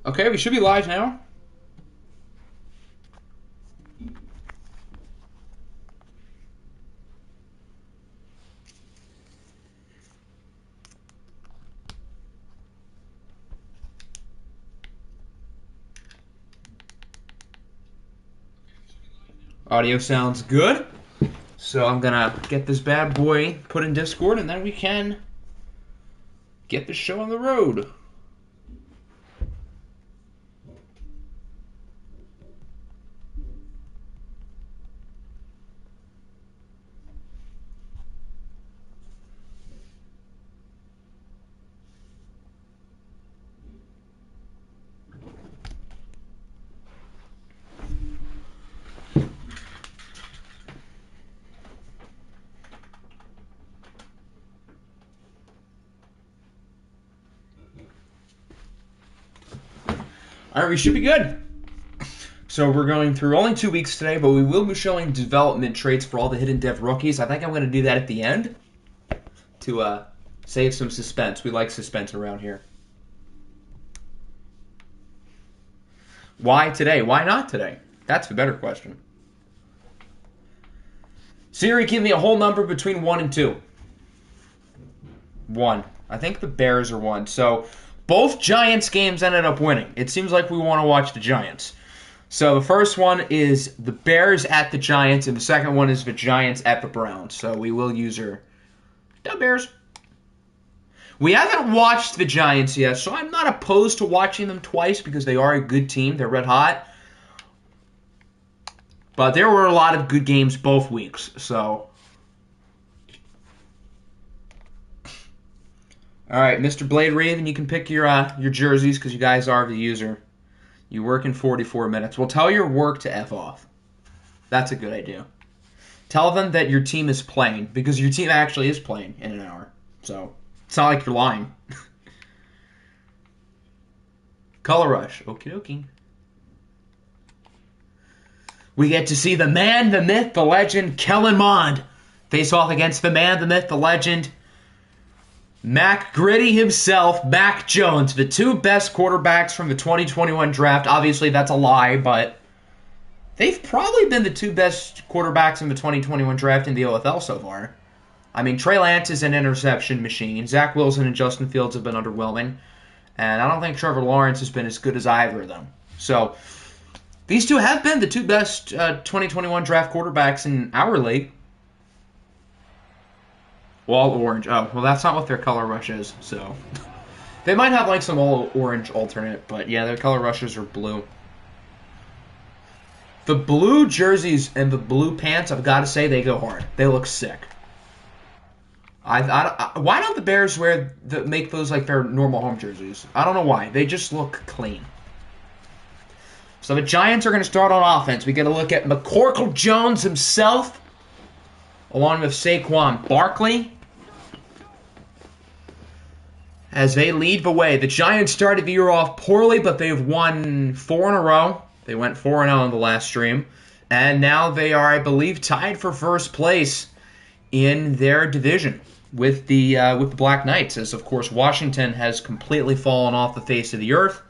Okay, we should be live now. Audio sounds good. So I'm gonna get this bad boy put in Discord, and then we can get the show on the road. All right, we should be good. So we're going through only 2 weeks today, but we will be showing development traits for all the hidden dev rookies. I think I'm going to do that at the end to save some suspense. We like suspense around here. Why today? Why not today? That's the better question. Siri, give me a whole number between 1 and 2. 1. I think the Bears are 1. So both Giants games ended up winning. It seems like we want to watch the Giants. So the first one is the Bears at the Giants, and the second one is the Giants at the Browns. So we will use the Bears. We haven't watched the Giants yet, so I'm not opposed to watching them twice because they are a good team. They're red hot. But there were a lot of good games both weeks, so. All right, Mr. Blade Raven, you can pick your jerseys because you guys are the user. You work in 44 minutes. Well, tell your work to F off. That's a good idea. Tell them that your team is playing because your team actually is playing in an hour. So it's not like you're lying. Color Rush. Okie dokie. We get to see the man, the myth, the legend, Kellen Mond face off against the man, the myth, the legend, Mac Gritty himself, Mac Jones, the two best quarterbacks from the 2021 draft. Obviously, that's a lie, but they've probably been the two best quarterbacks in the 2021 draft in the OFL so far. I mean, Trey Lance is an interception machine. Zach Wilson and Justin Fields have been underwhelming. And I don't think Trevor Lawrence has been as good as either of them. So these two have been the two best 2021 draft quarterbacks in our league. All orange. Oh, well, that's not what their color rush is, so. They might have, like, some all orange alternate, but yeah, their color rushes are blue. The blue jerseys and the blue pants, I've got to say, they go hard. They look sick. Why don't the Bears make those like their normal home jerseys? I don't know why. They just look clean. So the Giants are going to start on offense. We get a look at McCorkle Jones himself, along with Saquon Barkley, as they lead the way. The Giants started the year off poorly, but they've won 4 in a row. They went 4-0 in the last stream. And now they are, I believe, tied for first place in their division with the Black Knights, as, of course, Washington has completely fallen off the face of the earth.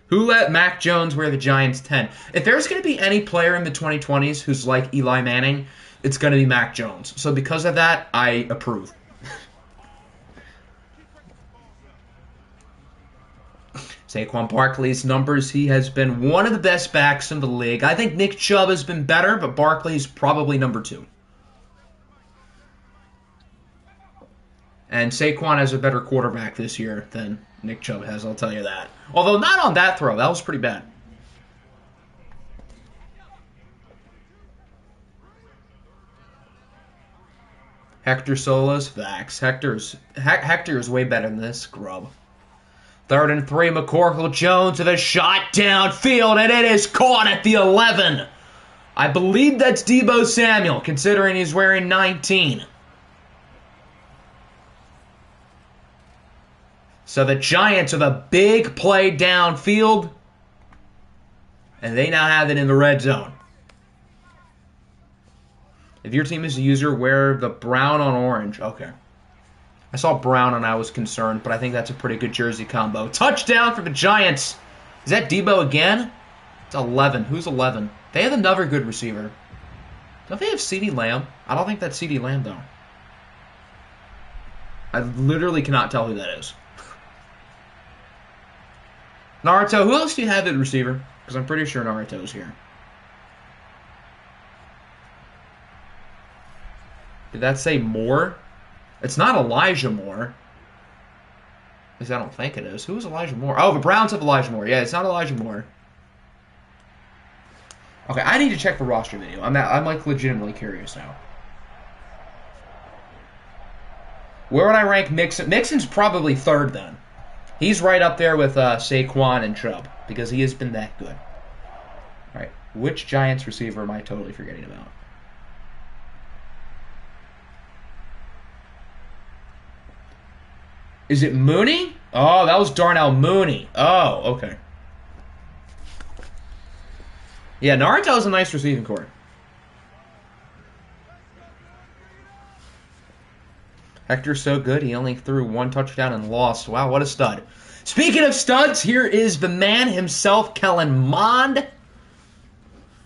Who let Mac Jones wear the Giants 10? If there's going to be any player in the 2020s who's like Eli Manning, it's going to be Mac Jones. So because of that, I approve. Saquon Barkley's numbers, he has been one of the best backs in the league. I think Nick Chubb has been better, but Barkley's probably number 2. And Saquon has a better quarterback this year than Nick Chubb has, I'll tell you that. Although not on that throw. That was pretty bad. Hector Solas, facts. Hector is way better than this scrub. 3rd and 3, McCorkle Jones with a shot downfield, and it is caught at the 11. I believe that's Deebo Samuel, considering he's wearing 19. So the Giants with a big play downfield, and they now have it in the red zone. If your team is a user, wear the brown on orange. Okay. I saw brown and I was concerned, but I think that's a pretty good jersey combo. Touchdown for the Giants. Is that Debo again? It's 11. Who's 11? They have another good receiver. Don't they have CeeDee Lamb? I don't think that's CeeDee Lamb, though. I literally cannot tell who that is. Naruto, who else do you have at receiver? Because I'm pretty sure Naruto's here. Did that say Moore? It's not Elijah Moore. At least I don't think it is. Who is Elijah Moore? Oh, the Browns have Elijah Moore. Yeah, it's not Elijah Moore. Okay, I need to check the roster video. I'm like legitimately curious now. Where would I rank Mixon? Mixon's probably third then. He's right up there with Saquon and Chubb because he has been that good. All right, which Giants receiver am I totally forgetting about? Is it Mooney? Oh, that was Darnell Mooney. Oh, okay. Yeah, Naruto's a nice receiving core. Hector's so good, he only threw 1 touchdown and lost. Wow, what a stud. Speaking of studs, here is the man himself, Kellen Mond.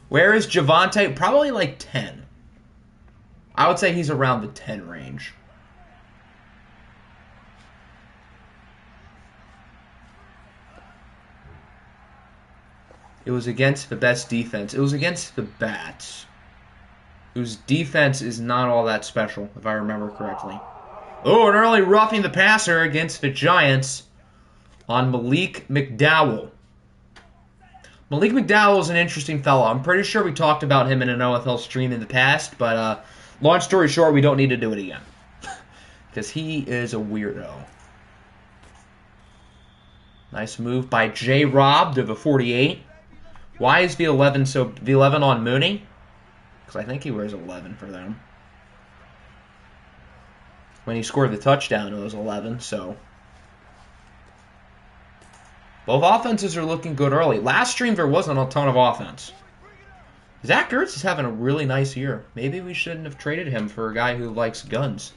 Where is Javonte? Probably like 10. I would say he's around the 10 range. It was against the best defense. It was against the Bats, whose defense is not all that special, if I remember correctly. Oh, an early roughing the passer against the Giants on Malik McDowell. Malik McDowell is an interesting fellow. I'm pretty sure we talked about him in an OFL stream in the past, but long story short, we don't need to do it again. Because he is a weirdo. Nice move by J-Rob to the 48. Why is the 11 on Mooney? Because I think he wears 11 for them. When he scored the touchdown, it was 11, so. Both offenses are looking good early. Last stream, there wasn't a ton of offense. Zach Ertz is having a really nice year. Maybe we shouldn't have traded him for a guy who likes guns.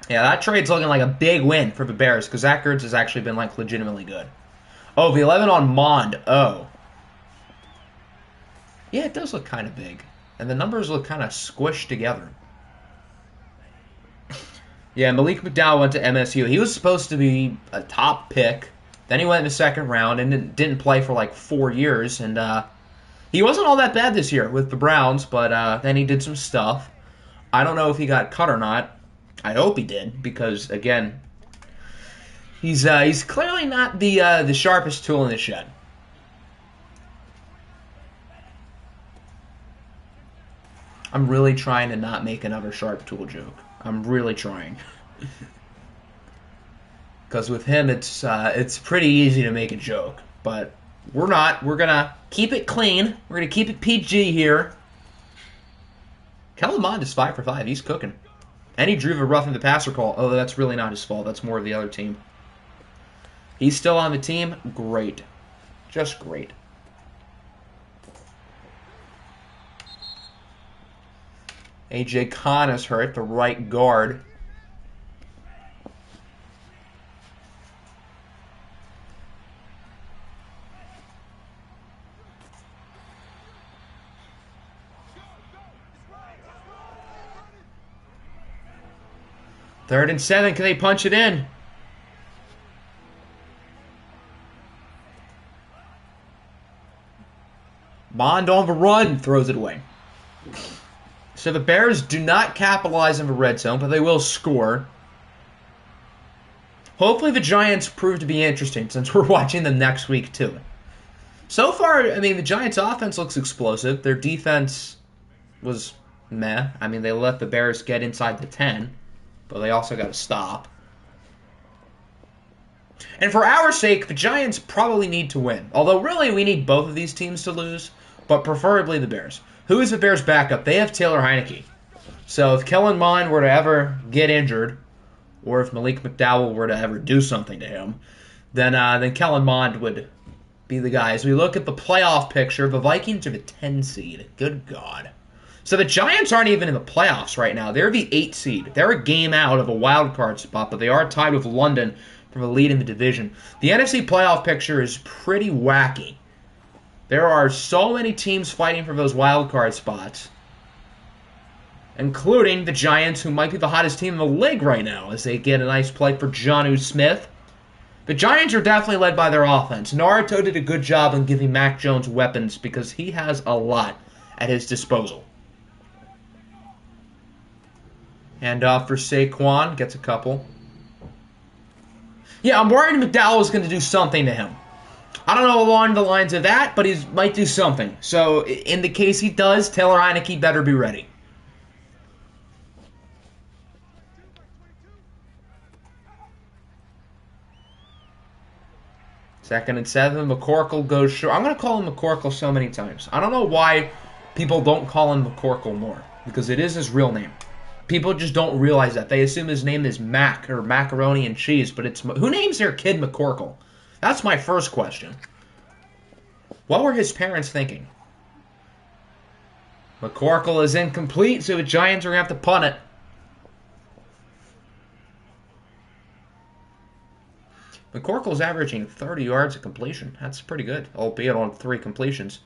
Yeah, that trade's looking like a big win for the Bears, because Zach Ertz has actually been like legitimately good. Oh, the 11 on Mond. Oh. Yeah, it does look kind of big. And the numbers look kind of squished together. Yeah, Malik McDowell went to MSU. He was supposed to be a top pick. Then he went in the second round and didn't play for like 4 years. And he wasn't all that bad this year with the Browns, but then he did some stuff. I don't know if he got cut or not. I hope he did, because, again, he's clearly not the sharpest tool in the shed. I'm really trying to not make another sharp tool joke. I'm really trying. Because with him, it's pretty easy to make a joke. But we're not. We're going to keep it clean. We're going to keep it PG here. Kellen Mond is 5 for 5. He's cooking. And he drew the roughing the passer call. Oh, that's really not his fault. That's more of the other team. He's still on the team. Great. Just great. A.J. Khan is hurt, the right guard. Third and 7. Can they punch it in? Mond on the run. Throws it away. So the Bears do not capitalize in the red zone, but they will score. Hopefully the Giants prove to be interesting, since we're watching them next week too. So far, I mean, the Giants' offense looks explosive. Their defense was meh. I mean, they let the Bears get inside the 10, but they also got to stop. And for our sake, the Giants probably need to win. Although, really, we need both of these teams to lose, but preferably the Bears. Who is the Bears' backup? They have Taylor Heineke. So if Kellen Mond were to ever get injured, or if Malik McDowell were to ever do something to him, then Kellen Mond would be the guy. As we look at the playoff picture, the Vikings are the 10 seed. Good God. So the Giants aren't even in the playoffs right now. They're the 8 seed. They're a game out of a wild card spot, but they are tied with London from a lead in the division. The NFC playoff picture is pretty wacky. There are so many teams fighting for those wild card spots, including the Giants, who might be the hottest team in the league right now, as they get a nice play for Jonnu Smith. The Giants are definitely led by their offense. Naruto did a good job in giving Mac Jones weapons because he has a lot at his disposal. Handoff for Saquon, gets a couple. Yeah, I'm worried McDowell is going to do something to him. I don't know along the lines of that, but he might do something. So, in the case he does, Taylor Heineke better be ready. Second and 7, McCorkle goes short. I'm going to call him McCorkle so many times. I don't know why people don't call him McCorkle more, because it is his real name. People just don't realize that. They assume his name is Mac, or macaroni and cheese, but it's... Who names their kid McCorkle? That's my first question. What were his parents thinking? McCorkle is incomplete, so the Giants are going to have to punt it. McCorkle's averaging 30 yards of completion. That's pretty good, albeit on 3 completions.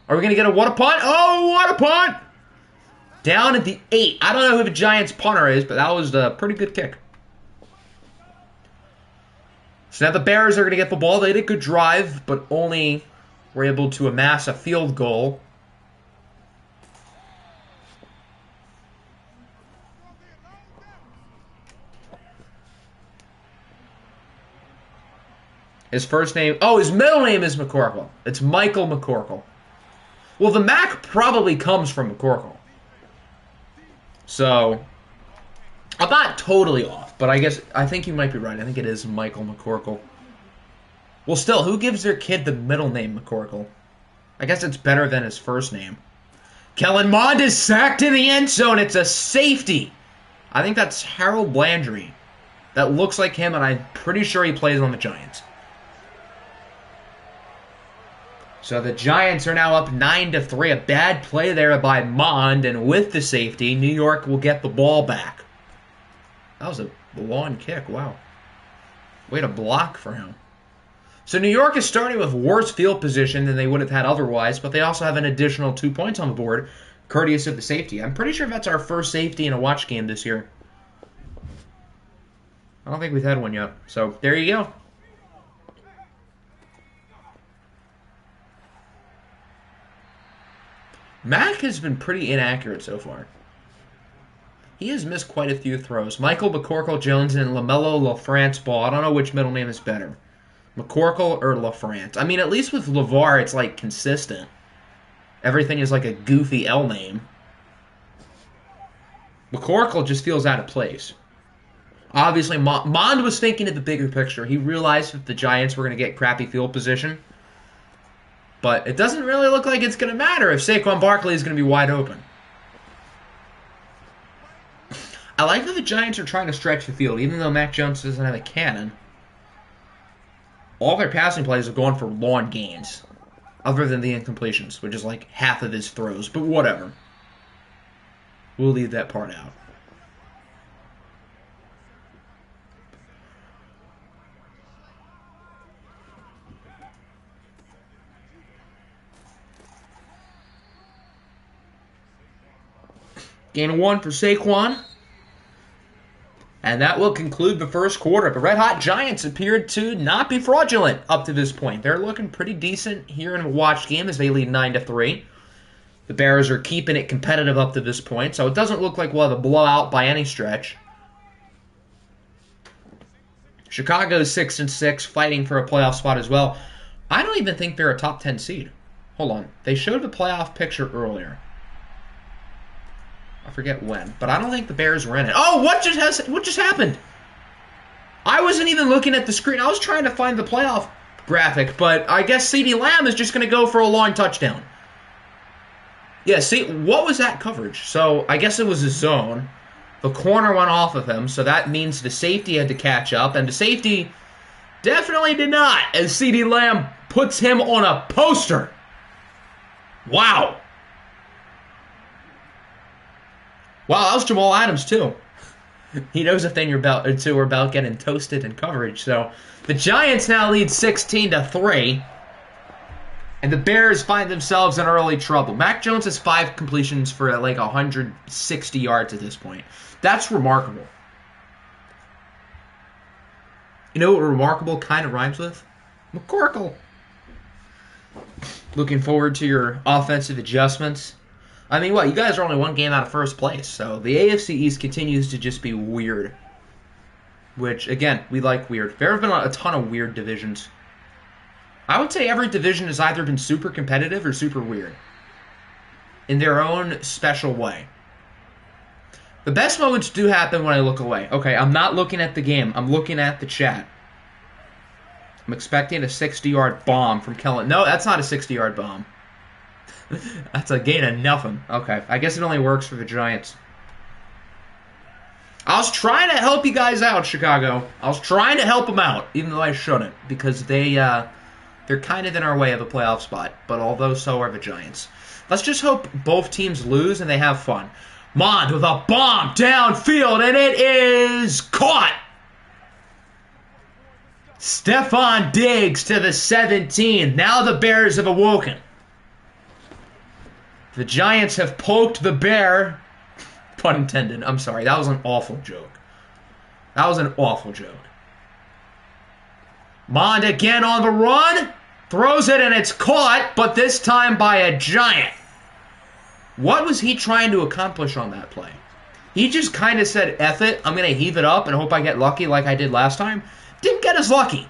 Are we going to get a what a punt? Oh, what a punt! Down at the 8. I don't know who the Giants punter is, but that was a pretty good kick. So now the Bears are going to get the ball. They did a good drive, but only were able to amass a field goal. His first name... Oh, his middle name is McCorkle. It's Michael McCorkle. Well, the Mac probably comes from McCorkle. So, I'm not totally off, but I think you might be right. I think it is Michael McCorkle. Well, still, who gives their kid the middle name McCorkle? I guess it's better than his first name. Kellen Mond is sacked in the end zone. It's a safety. I think that's Harold Landry. That looks like him, and I'm pretty sure he plays on the Giants. So the Giants are now up 9-3. A bad play there by Mond, and with the safety, New York will get the ball back. That was a long kick. Wow. Way to block for him. So New York is starting with worse field position than they would have had otherwise, but they also have an additional 2 points on the board, courteous of the safety. I'm pretty sure that's our first safety in a watch game this year. I don't think we've had one yet. So there you go. Mac has been pretty inaccurate so far. He has missed quite a few throws. Michael McCorkle Jones and LaMelo LaFrance Ball. I don't know which middle name is better. McCorkle or LaFrance. I mean, at least with LeVar, it's like consistent. Everything is like a goofy L name. McCorkle just feels out of place. Obviously, Mond was thinking of the bigger picture. He realized that the Giants were going to get crappy field position. But it doesn't really look like it's going to matter if Saquon Barkley is going to be wide open. I like that the Giants are trying to stretch the field, even though Mac Jones doesn't have a cannon. All their passing plays are going for long gains, other than the incompletions, which is like half of his throws, but whatever. We'll leave that part out. Gain of 1 for Saquon. And that will conclude the first quarter. The Red Hot Giants appeared to not be fraudulent up to this point. They're looking pretty decent here in a watch game as they lead 9-3. The Bears are keeping it competitive up to this point, so it doesn't look like we'll have a blowout by any stretch. Chicago's 6-6, fighting for a playoff spot as well. I don't even think they're a top 10 seed. Hold on. They showed the playoff picture earlier. I forget when, but I don't think the Bears were in it. Oh, what just happened? I wasn't even looking at the screen. I was trying to find the playoff graphic, but I guess CeeDee Lamb is just going to go for a long touchdown. Yeah, see, what was that coverage? So I guess it was a zone. The corner went off of him, so that means the safety had to catch up, and the safety definitely did not, as CeeDee Lamb puts him on a poster. Wow. Wow, that was Jamal Adams, too. He knows a thing or two about getting toasted in coverage. So the Giants now lead 16-3. And the Bears find themselves in early trouble. Mac Jones has 5 completions for like 160 yards at this point. That's remarkable. You know what remarkable kind of rhymes with? McCorkle. Looking forward to your offensive adjustments. I mean, what? You guys are only 1 game out of first place. So the AFC East continues to just be weird. Which, again, we like weird. There have been a ton of weird divisions. I would say every division has either been super competitive or super weird. In their own special way. The best moments do happen when I look away. Okay, I'm not looking at the game. I'm looking at the chat. I'm expecting a 60-yard bomb from Kellen. No, that's not a 60-yard bomb. That's a gain of nothing. Okay, I guess it only works for the Giants. I was trying to help you guys out, Chicago. I was trying to help them out, even though I shouldn't, because they're kind of in our way of a playoff spot, but although so are the Giants. Let's just hope both teams lose and they have fun. Mond with a bomb downfield, and it is caught! Stephon Diggs to the 17. Now the Bears have awoken. The Giants have poked the bear. Pun intended. I'm sorry. That was an awful joke. That was an awful joke. Mond again on the run. Throws it and it's caught, but this time by a Giant. What was he trying to accomplish on that play? He just kind of said, F it, I'm going to heave it up and hope I get lucky like I did last time. Didn't get as lucky.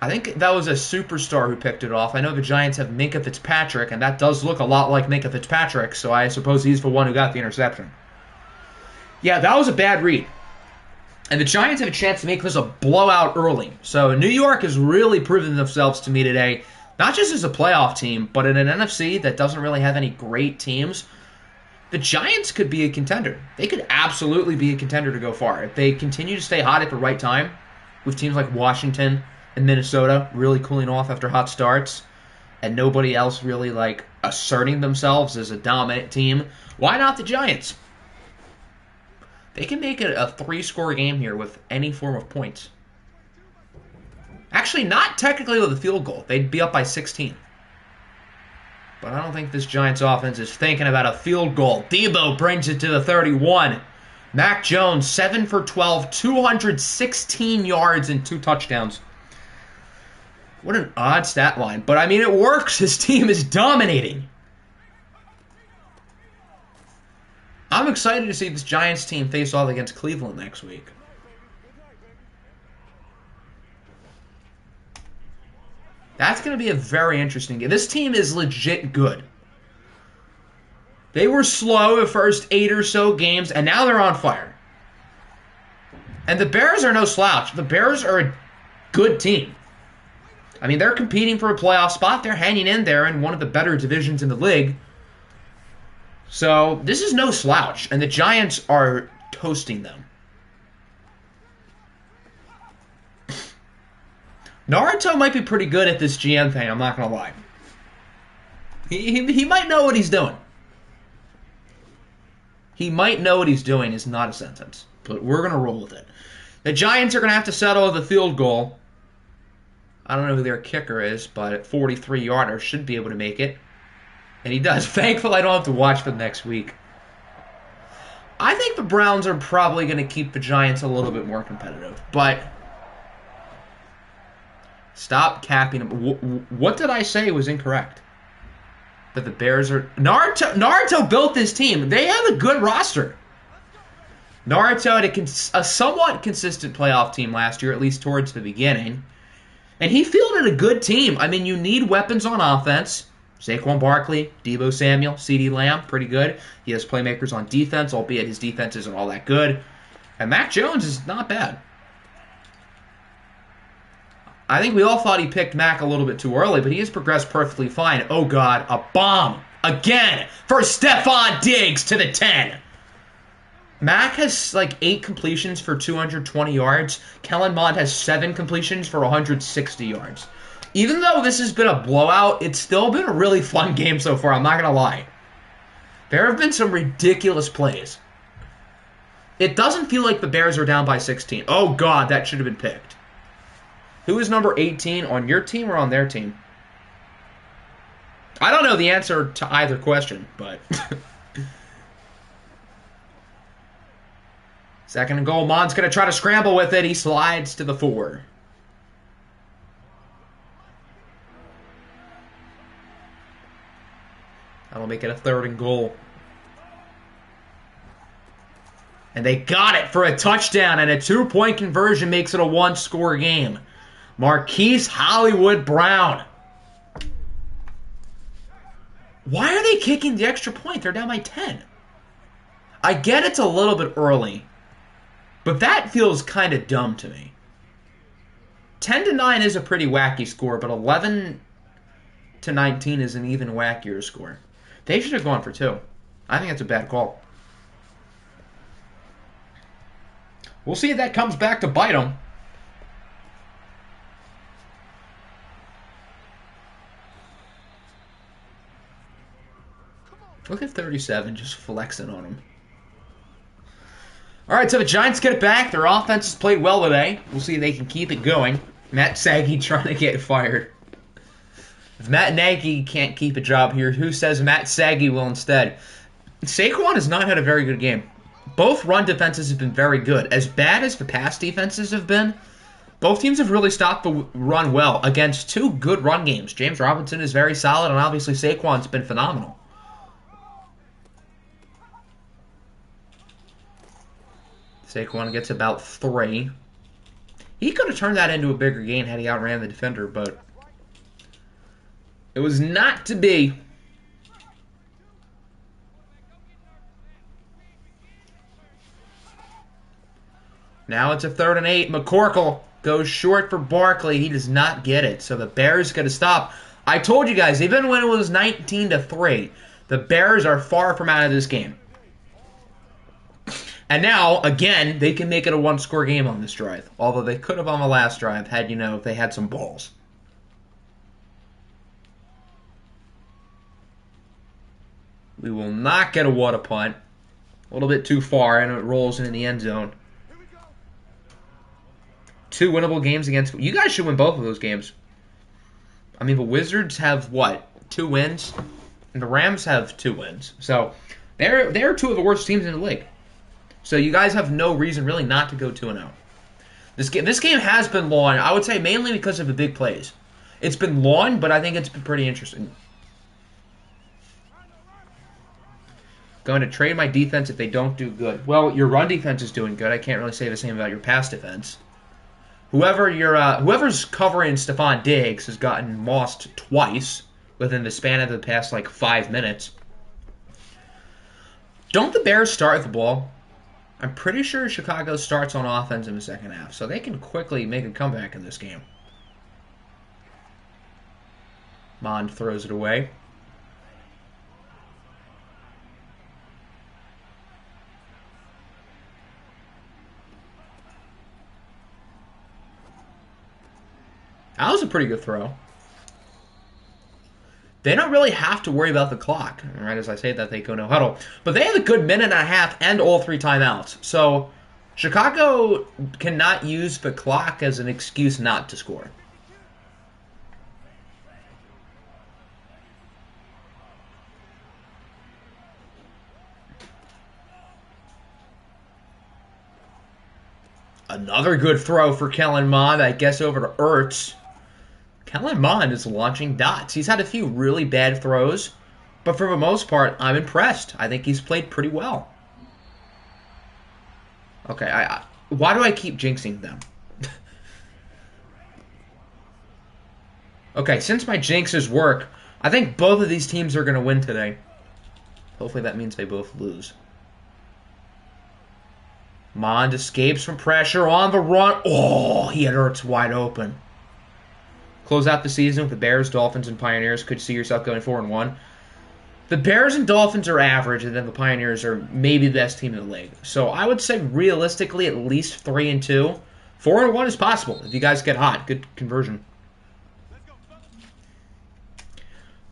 I think that was a superstar who picked it off. I know the Giants have Minkah Fitzpatrick, and that does look a lot like Minkah Fitzpatrick, so I suppose he's the one who got the interception. Yeah, that was a bad read. And the Giants have a chance to make this a blowout early. So New York has really proven themselves to me today, not just as a playoff team, but in an NFC that doesn't really have any great teams. The Giants could be a contender. They could absolutely be a contender to go far. If they continue to stay hot at the right time, with teams like Washington and Minnesota really cooling off after hot starts, and nobody else really like asserting themselves as a dominant team, why not the Giants? They can make it a 3-score game here with any form of points. Actually, not technically with a field goal. They'd be up by 16. But I don't think this Giants offense is thinking about a field goal. Debo brings it to the 31. Mac Jones, 7 for 12, 216 yards and 2 touchdowns. What an odd stat line. But, I mean, it works. His team is dominating. I'm excited to see this Giants team face off against Cleveland next week. That's going to be a very interesting game. This team is legit good. They were slow the first 8 or so games, and now they're on fire. And the Bears are no slouch. The Bears are a good team. I mean, they're competing for a playoff spot. They're hanging in there in one of the better divisions in the league. So, this is no slouch, and the Giants are toasting them. Naruto might be pretty good at this GM thing, I'm not going to lie. He might know what he's doing. He might know what he's doing is not a sentence, but we're going to roll with it. The Giants are going to have to settle with a field goal. I don't know who their kicker is, but at 43-yarder should be able to make it. And he does. Thankful I don't have to watch them next week. I think the Browns are probably going to keep the Giants a little bit more competitive, but stop capping them. What did I say was incorrect? That the Bears are... Naruto built this team. They have a good roster. Naruto had a somewhat consistent playoff team last year, at least towards the beginning. And he fielded a good team. I mean, you need weapons on offense. Saquon Barkley, Deebo Samuel, CeeDee Lamb, pretty good. He has playmakers on defense, albeit his defense isn't all that good. And Mac Jones is not bad. I think we all thought he picked Mac a little bit too early, but he has progressed perfectly fine. Oh, God, a bomb. Again for Stephon Diggs to the 10. Mac has like 8 completions for 220 yards. Kellen Mond has 7 completions for 160 yards. Even though this has been a blowout, it's still been a really fun game so far, I'm not going to lie. There have been some ridiculous plays. It doesn't feel like the Bears are down by 16. Oh, God, that should have been picked. Who is number 18 on your team or on their team? I don't know the answer to either question, but... Second and goal. Mond's going to try to scramble with it. He slides to the 4. That'll make it a 3rd and goal. And they got it for a touchdown, and a 2-point conversion makes it a 1-score game. Marquise Hollywood Brown. Why are they kicking the extra point? They're down by 10. I get it's a little bit early, but that feels kind of dumb to me. 10-9 is a pretty wacky score, but 11-19 is an even wackier score. They should have gone for 2. I think that's a bad call. We'll see if that comes back to bite them. Look at 37, just flexing on them. All right, so the Giants get it back. Their offense has played well today. We'll see if they can keep it going. Matt Nagy trying to get fired. If Matt Nagy can't keep a job here, who says Matt Nagy will instead? Saquon has not had a very good game. Both run defenses have been very good. As bad as the pass defenses have been, both teams have really stopped the run well against 2 good run games. James Robinson is very solid, and obviously Saquon's been phenomenal. Saquon gets about 3. He could have turned that into a bigger gain had he outran the defender, but it was not to be. Now it's a 3rd and 8. McCorkle goes short for Barkley. He does not get it, so the Bears got to stop. I told you guys, even when it was 19-3, the Bears are far from out of this game. And now, again, they can make it a 1-score game on this drive. Although they could have on the last drive had, if they had some balls. We will not get a water punt. A little bit too far, and it rolls into the end zone. 2 winnable games against... You guys should win both of those games. I mean, the Wizards have, 2 wins? And the Rams have 2 wins. So, they're 2 of the worst teams in the league. So you guys have no reason really not to go 2-0. This game has been long. I would say mainly because of the big plays. It's been long, but I think it's been pretty interesting. Going to trade my defense if they don't do good. Well, your run defense is doing good. I can't really say the same about your pass defense. Whoever's covering Stephon Diggs has gotten mossed twice within the span of the past 5 minutes. Don't the Bears start the ball? I'm pretty sure Chicago starts on offense in the second half, so they can quickly make a comeback in this game. Mond throws it away. That was a pretty good throw. They don't really have to worry about the clock. Right as I say that, they go no huddle. But they have a good minute and a half and all 3 timeouts. So Chicago cannot use the clock as an excuse not to score. Another good throw for Kellen Mond, I guess, over to Ertz. Kellen Mond is launching dots. He's had a few really bad throws, but for the most part, I'm impressed. I think he's played pretty well. Okay, why do I keep jinxing them? Okay, since my jinxes work, I think both of these teams are going to win today. Hopefully that means they both lose. Mond escapes from pressure on the run. Oh, he had Ertz wide open. Close out the season with the Bears, Dolphins, and Pioneers. Could see yourself going 4-1. The Bears and Dolphins are average, and then the Pioneers are maybe the best team in the league. So I would say realistically at least 3-2. 4-1 is possible if you guys get hot. Good conversion.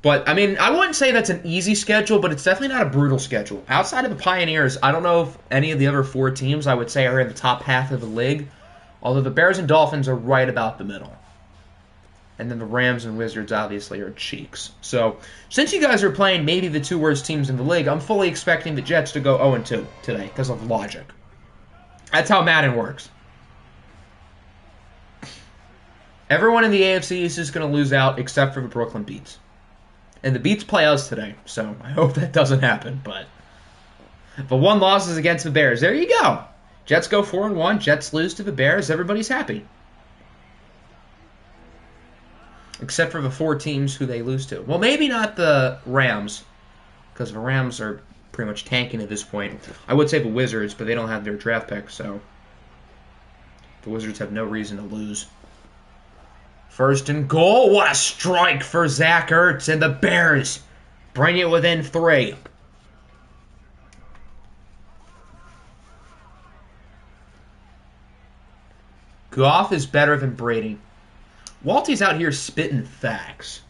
But, I mean, I wouldn't say that's an easy schedule, but it's definitely not a brutal schedule. Outside of the Pioneers, I don't know if any of the other 4 teams I would say are in the top half of the league, although the Bears and Dolphins are right about the middle. And then the Rams and Wizards, obviously, are cheeks. So, since you guys are playing maybe the 2 worst teams in the league, I'm fully expecting the Jets to go 0-2 today because of logic. That's how Madden works. Everyone in the AFC East is going to lose out except for the Brooklyn Beats. And the Beats play us today, so I hope that doesn't happen. But the 1 loss is against the Bears. There you go. Jets go 4-1. Jets lose to the Bears. Everybody's happy. Except for the 4 teams who they lose to. Well, maybe not the Rams, because the Rams are pretty much tanking at this point. I would say the Wizards, but they don't have their draft pick, so the Wizards have no reason to lose. 1st and goal. What a strike for Zach Ertz, and the Bears bring it within 3. Goff is better than Brady. Walty's out here spitting facts.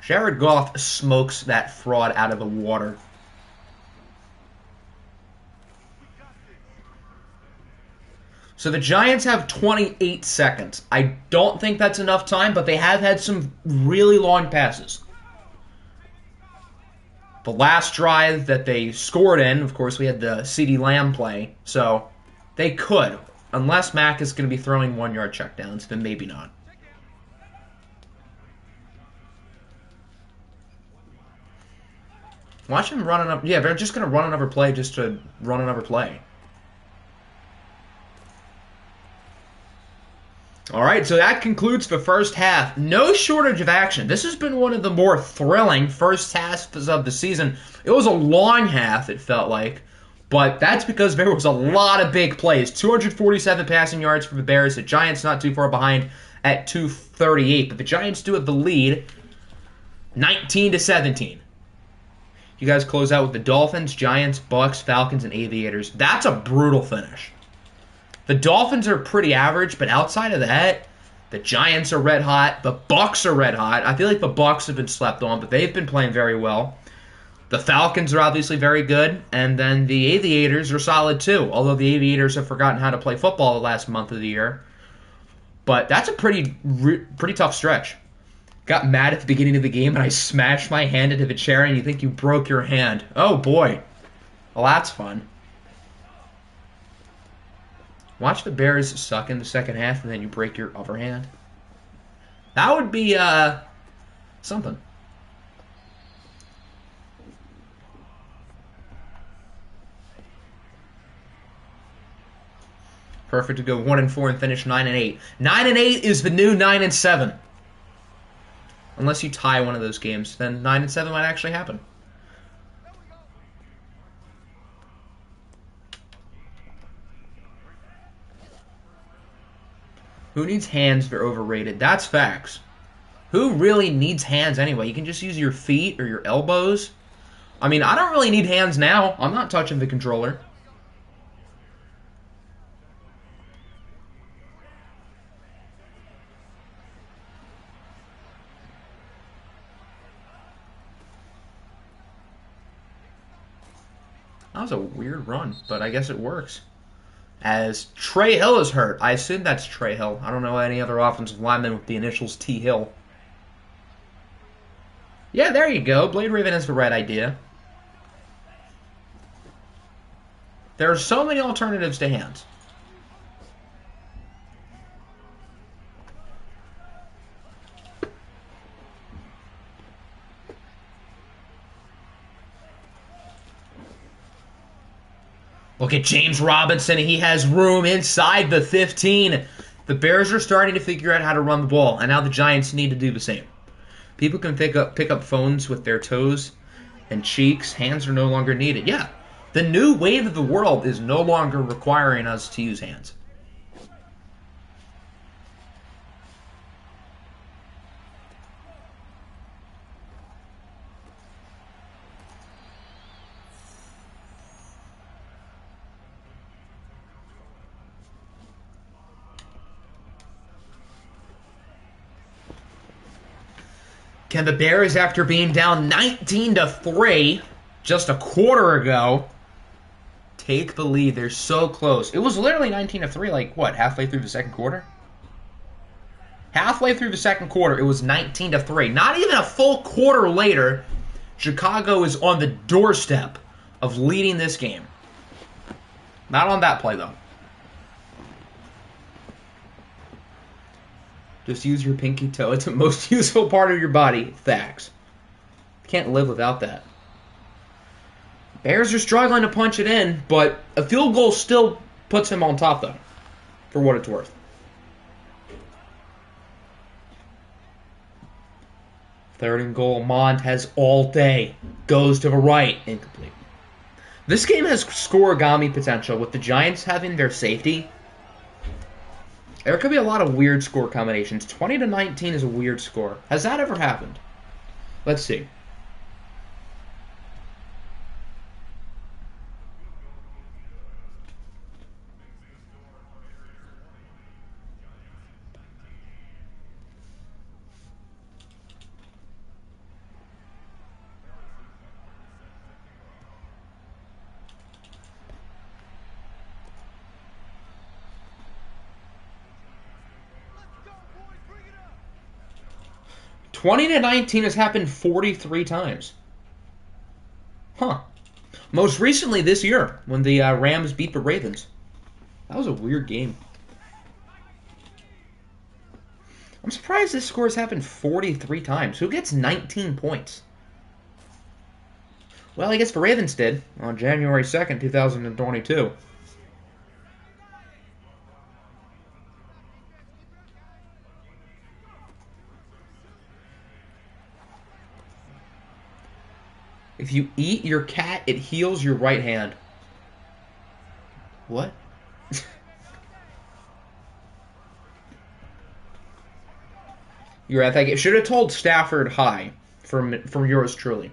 Jared Goff smokes that fraud out of the water. So the Giants have 28 seconds. I don't think that's enough time, but they have had some really long passes. The last drive that they scored in, of course, we had the CeeDee Lamb play, so they could. Unless Mac is going to be throwing 1-yard checkdowns, then maybe not. Watch him run another... Yeah, they're just going to run another play just to run another play. All right, so that concludes the first half. No shortage of action. This has been one of the more thrilling first halves of the season. It was a long half, it felt like, but that's because there was a lot of big plays. 247 passing yards for the Bears. The Giants not too far behind at 238, but the Giants do have the lead, 19-17. You guys close out with the Dolphins, Giants, Bucks, Falcons, and Aviators. That's a brutal finish. The Dolphins are pretty average, but outside of that, the Giants are red hot. The Bucks are red hot. I feel like the Bucks have been slept on, but they've been playing very well. The Falcons are obviously very good, and then the Aviators are solid too, although the Aviators have forgotten how to play football the last month of the year. But that's a pretty tough stretch. Got mad at the beginning of the game, and I smashed my hand into the chair, and you think you broke your hand. Oh, boy. Well, that's fun. Watch the Bears suck in the second half, and then you break your other hand. That would be, something. Perfect to go 1-4 and finish 9-8. 9-8 is the new 9-7. Unless you tie one of those games, then 9-7 might actually happen. Who needs hands? They're overrated. That's facts. Who really needs hands anyway? You can just use your feet or your elbows. I mean, I don't really need hands now. I'm not touching the controller. That was a weird run, but I guess it works. As Trey Hill is hurt. I assume that's Trey Hill. I don't know any other offensive lineman with the initials T. Hill. Yeah, there you go. Blade Raven is the right idea. There are so many alternatives to hands. Look at James Robinson. He has room inside the 15. The Bears are starting to figure out how to run the ball, and now the Giants need to do the same. People can pick up phones with their toes and cheeks. Hands are no longer needed. Yeah, the new wave of the world is no longer requiring us to use hands. Can the Bears, after being down 19-3 just a quarter ago, take the lead? They're so close. It was literally 19-3, like, what, halfway through the second quarter? Halfway through the second quarter, it was 19-3. Not even a full quarter later, Chicago is on the doorstep of leading this game. Not on that play, though. Just use your pinky toe. It's the most useful part of your body. Facts. Can't live without that. Bears are struggling to punch it in, but a field goal still puts him on top, though, for what it's worth. Third and goal. Mond has all day. Goes to the right. Incomplete. This game has scoregami potential with the Giants having their safety. There could be a lot of weird score combinations. 20-19 is a weird score. Has that ever happened? Let's see. — 20-19 has happened 43 times. Huh. Most recently this year, when the Rams beat the Ravens. That was a weird game. I'm surprised this score has happened 43 times. Who gets 19 points? Well, I guess the Ravens did on January 2nd, 2022. If you eat your cat, it heals your right hand. What? You're at that game. Should have told Stafford hi from yours truly.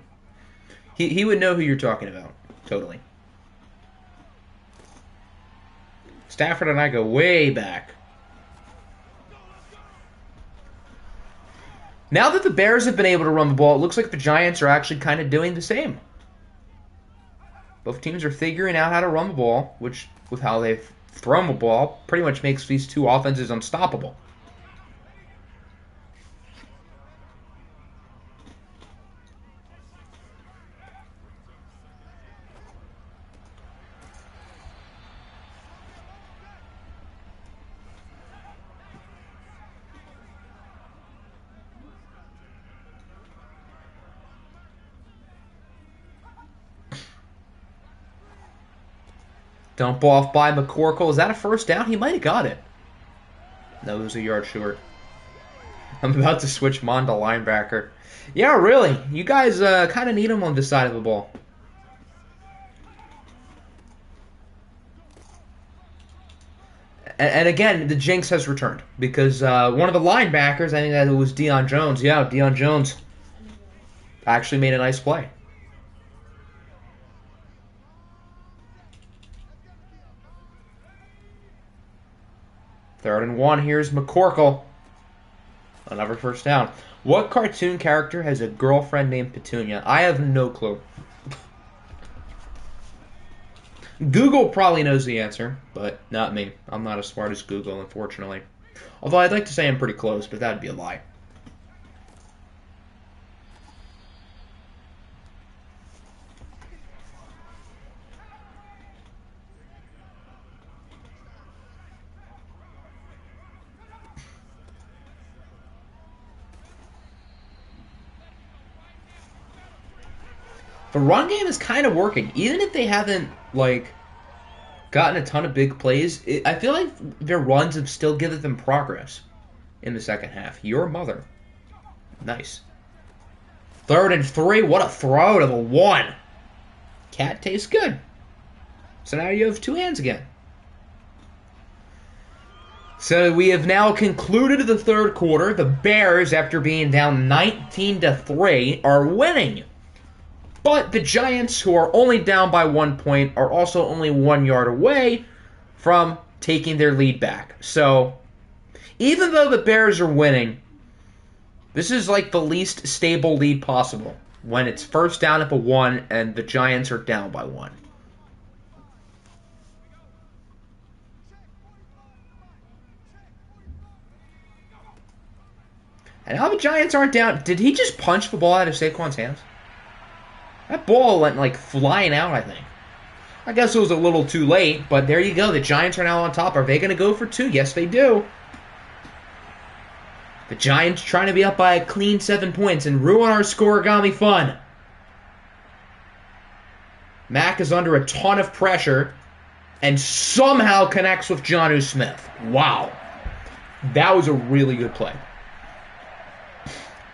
He would know who you're talking about. Totally. Stafford and I go way back. Now that the Bears have been able to run the ball, it looks like the Giants are actually kind of doing the same. Both teams are figuring out how to run the ball, which, with how they've thrown the ball, pretty much makes these two offenses unstoppable. Dump off by McCorkle. Is that a first down? He might have got it. No, it was a yard short. I'm about to switch Mond to linebacker. Yeah, really. You guys kind of need him on this side of the ball. And again, the jinx has returned. Because one of the linebackers, I think that it was Deion Jones. Yeah, Deion Jones actually made a nice play. Third and one. Here's McCorkle. Another first down. What cartoon character has a girlfriend named Petunia? I have no clue. Google probably knows the answer, but not me. I'm not as smart as Google, unfortunately. Although I'd like to say I'm pretty close, but that'd be a lie. The run game is kind of working. Even if they haven't, gotten a ton of big plays, I feel like their runs have still given them progress in the second half. Your mother. Nice. Third and three. What a throw to the one. Cat tastes good. So now you have two hands again. So we have now concluded the third quarter. The Bears, after being down 19-3, are winning. But the Giants, who are only down by 1 point, are also only 1 yard away from taking their lead back. So, even though the Bears are winning, This is like the least stable lead possible when it's first down at the 1 and the Giants are down by 1. And now the Giants aren't down. Did he just punch the ball out of Saquon's hands? That ball went like flying out, I think. I guess it was a little too late, but there you go. The Giants are now on top. Are they going to go for 2? Yes, they do. The Giants trying to be up by a clean 7 points and ruin our scoregami fun. Mack is under a ton of pressure and somehow connects with Jonnu Smith. Wow. That was a really good play.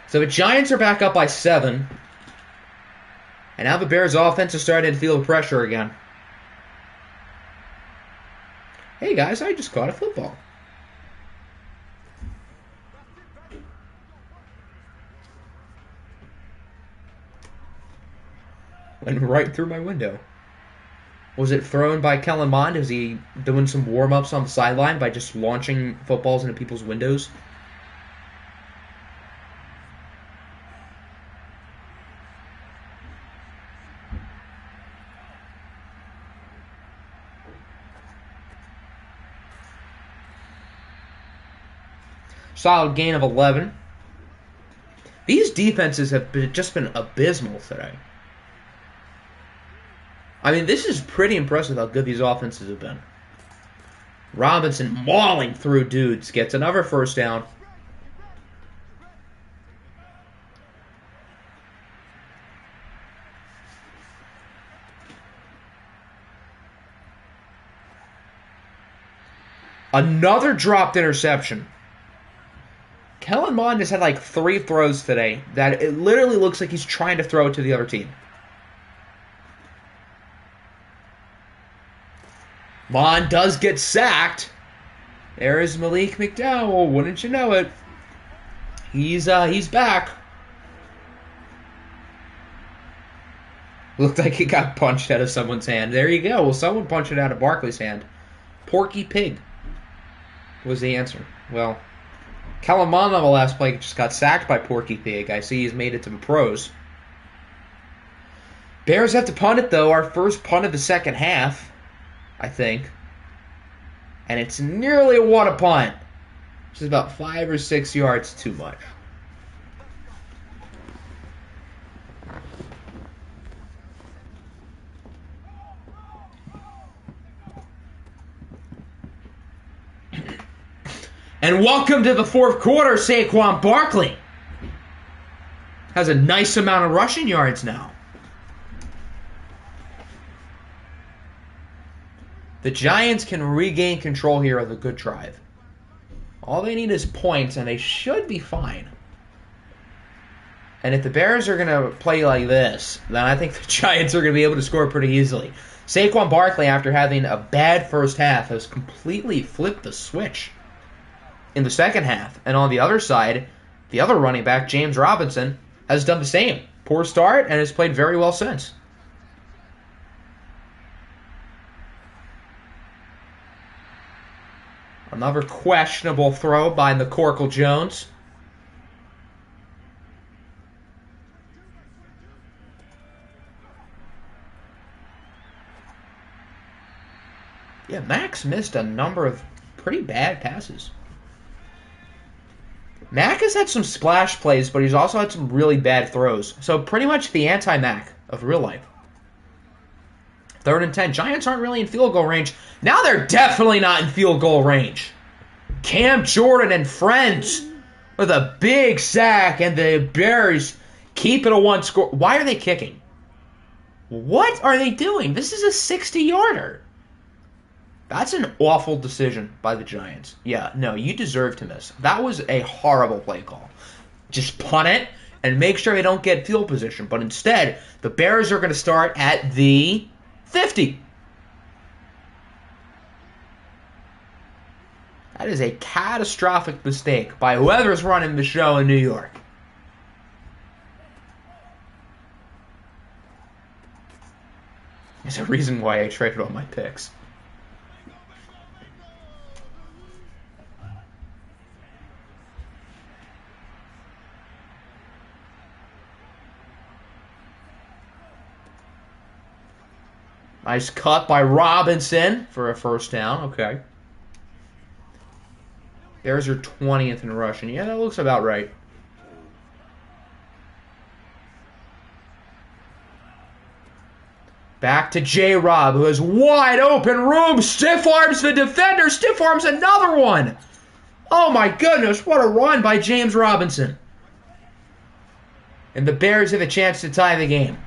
So the Giants are back up by 7. And now the Bears' offense is starting to feel the pressure again. Hey guys, I just caught a football. Went right through my window. Was it thrown by Kellen Mond? Is he doing some warm-ups on the sideline by just launching footballs into people's windows? Solid gain of 11. These defenses have just been abysmal today. I mean, this is pretty impressive how good these offenses have been. Robinson mauling through dudes. Gets another first down. Another dropped interception. Kellen Mond has had like 3 throws today that it literally looks like he's trying to throw it to the other team. Mond does get sacked. There is Malik McDowell. Wouldn't you know it? He's back. Looked like he got punched out of someone's hand. There you go. Well, someone punched it out of Barkley's hand. Porky Pig was the answer. Well, Kellen Mond on the last play just got sacked by Porky Pig. I see he's made it to the pros. Bears have to punt it, though. Our first punt of the second half, I think. And it's nearly a water punt. Which is about 5 or 6 yards too much. And welcome to the fourth quarter, Saquon Barkley. Has a nice amount of rushing yards now. The Giants can regain control here of a good drive. All they need is points, and they should be fine. And if the Bears are going to play like this, then I think the Giants are going to be able to score pretty easily. Saquon Barkley, after having a bad first half, has completely flipped the switch in the second half. And on the other side, the other running back, James Robinson, has done the same. Poor start and has played very well since. Another questionable throw by McCorkle Jones. Yeah, Max missed a number of pretty bad passes. Mack has had some splash plays, but he's also had some really bad throws. So pretty much the anti-Mack of real life. 3rd and 10. Giants aren't really in field goal range. Now they're definitely not in field goal range. Cam Jordan and friends with a big sack, and the Bears keep it a 1 score. Why are they kicking? What are they doing? This is a 60-yarder. That's an awful decision by the Giants. Yeah, no, you deserve to miss. That was a horrible play call. Just punt it and make sure they don't get field position. But instead, the Bears are going to start at the 50. That is a catastrophic mistake by whoever's running the show in New York. There's a reason why I traded all my picks. Nice cut by Robinson for a first down. Okay. There's your 20th in rushing. Yeah, that looks about right. Back to J-Rob, who has wide open room. Stiff arms the defender. Stiff arms another one. Oh my goodness, what a run by James Robinson. And the Bears have a chance to tie the game.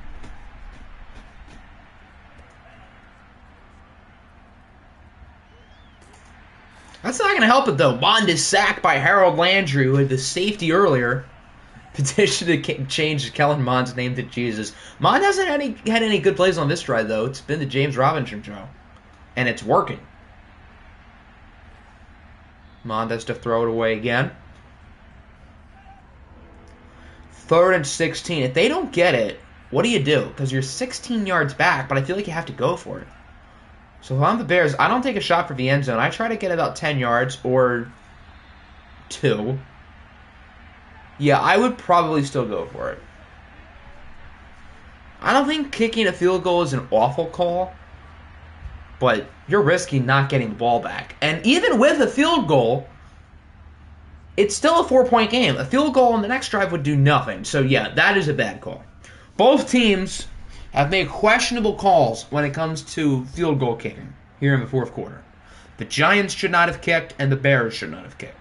That's not going to help it, though. Mond is sacked by Harold Landry, who had the safety earlier. Petition to change Kellen Mond's name to Jesus. Mond hasn't had any good plays on this drive, though. It's been the James Robinson show. And it's working. Mond has to throw it away again. 3rd and 16. If they don't get it, what do you do? Because you're 16 yards back, but I feel like you have to go for it. So if I'm the Bears, I don't take a shot for the end zone. I try to get about 10 yards or 2. Yeah, I would probably still go for it. I don't think kicking a field goal is an awful call, but you're risking not getting the ball back. And even with a field goal, it's still a 4-point game. A field goal on the next drive would do nothing. So yeah, that is a bad call. Both teams have made questionable calls when it comes to field goal kicking here in the fourth quarter. The Giants should not have kicked, and the Bears should not have kicked.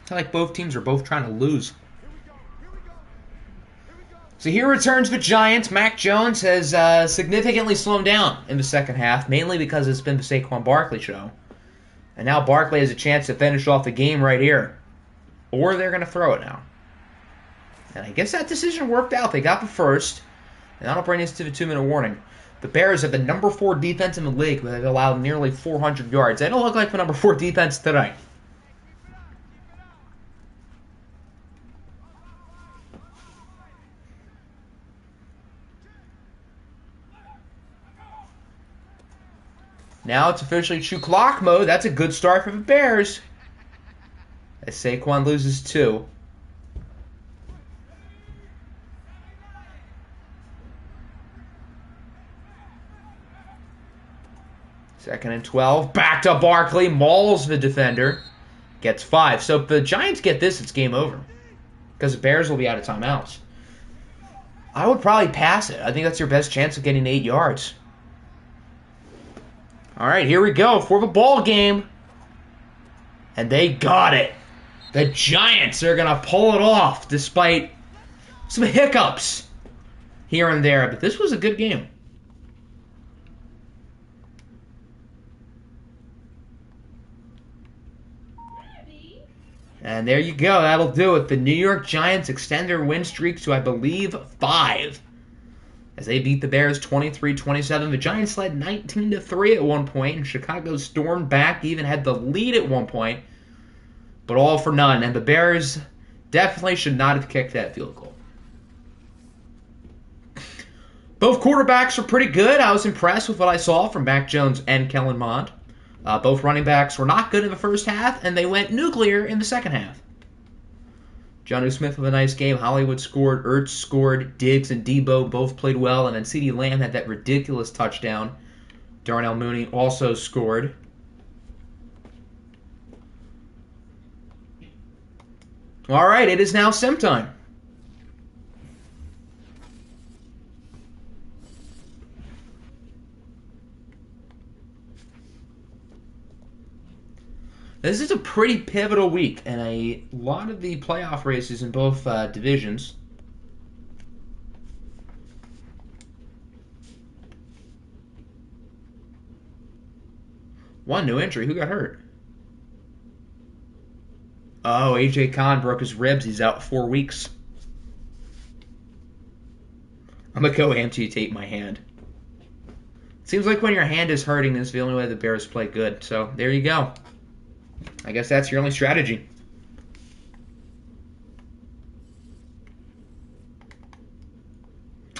I feel like both teams are both trying to lose. So here returns the Giants. Mac Jones has significantly slowed down in the second half, mainly because it's been the Saquon Barkley show. And now Barkley has a chance to finish off the game right here. Or they're going to throw it now. And I guess that decision worked out. They got the first. And that'll bring us to the 2-minute warning. The Bears have the number 4 defense in the league, but they've allowed nearly 400 yards. They don't look like the number 4 defense today. Now it's officially true clock mode. That's a good start for the Bears. As Saquon loses 2. Second and 12. Back to Barkley. Mauls the defender. Gets 5. So if the Giants get this, it's game over. Because the Bears will be out of timeouts. I would probably pass it. I think that's your best chance of getting 8 yards. All right, here we go for the ball game. And they got it. The Giants are going to pull it off despite some hiccups here and there. But this was a good game. And there you go. That'll do it. The New York Giants extend their win streak to, I believe, 5. As they beat the Bears 23-27. The Giants led 19-3 at one point, and Chicago stormed back, even had the lead at one point. But all for none. And the Bears definitely should not have kicked that field goal. Both quarterbacks were pretty good. I was impressed with what I saw from Mac Jones and Kellen Mond. Both running backs were not good in the first half, and they went nuclear in the second half. Jonnu Smith with a nice game. Hollywood scored. Ertz scored. Diggs and Debo both played well. And then CeeDee Lamb had that ridiculous touchdown. Darnell Mooney also scored. All right, it is now sim time. This is a pretty pivotal week, and a lot of the playoff races in both divisions. One new injury. Who got hurt? Oh, A.J. Khan broke his ribs. He's out 4 weeks. I'm going to go amputate my hand. Seems like when your hand is hurting, this is the only way the Bears play good. So, there you go. I guess that's your only strategy.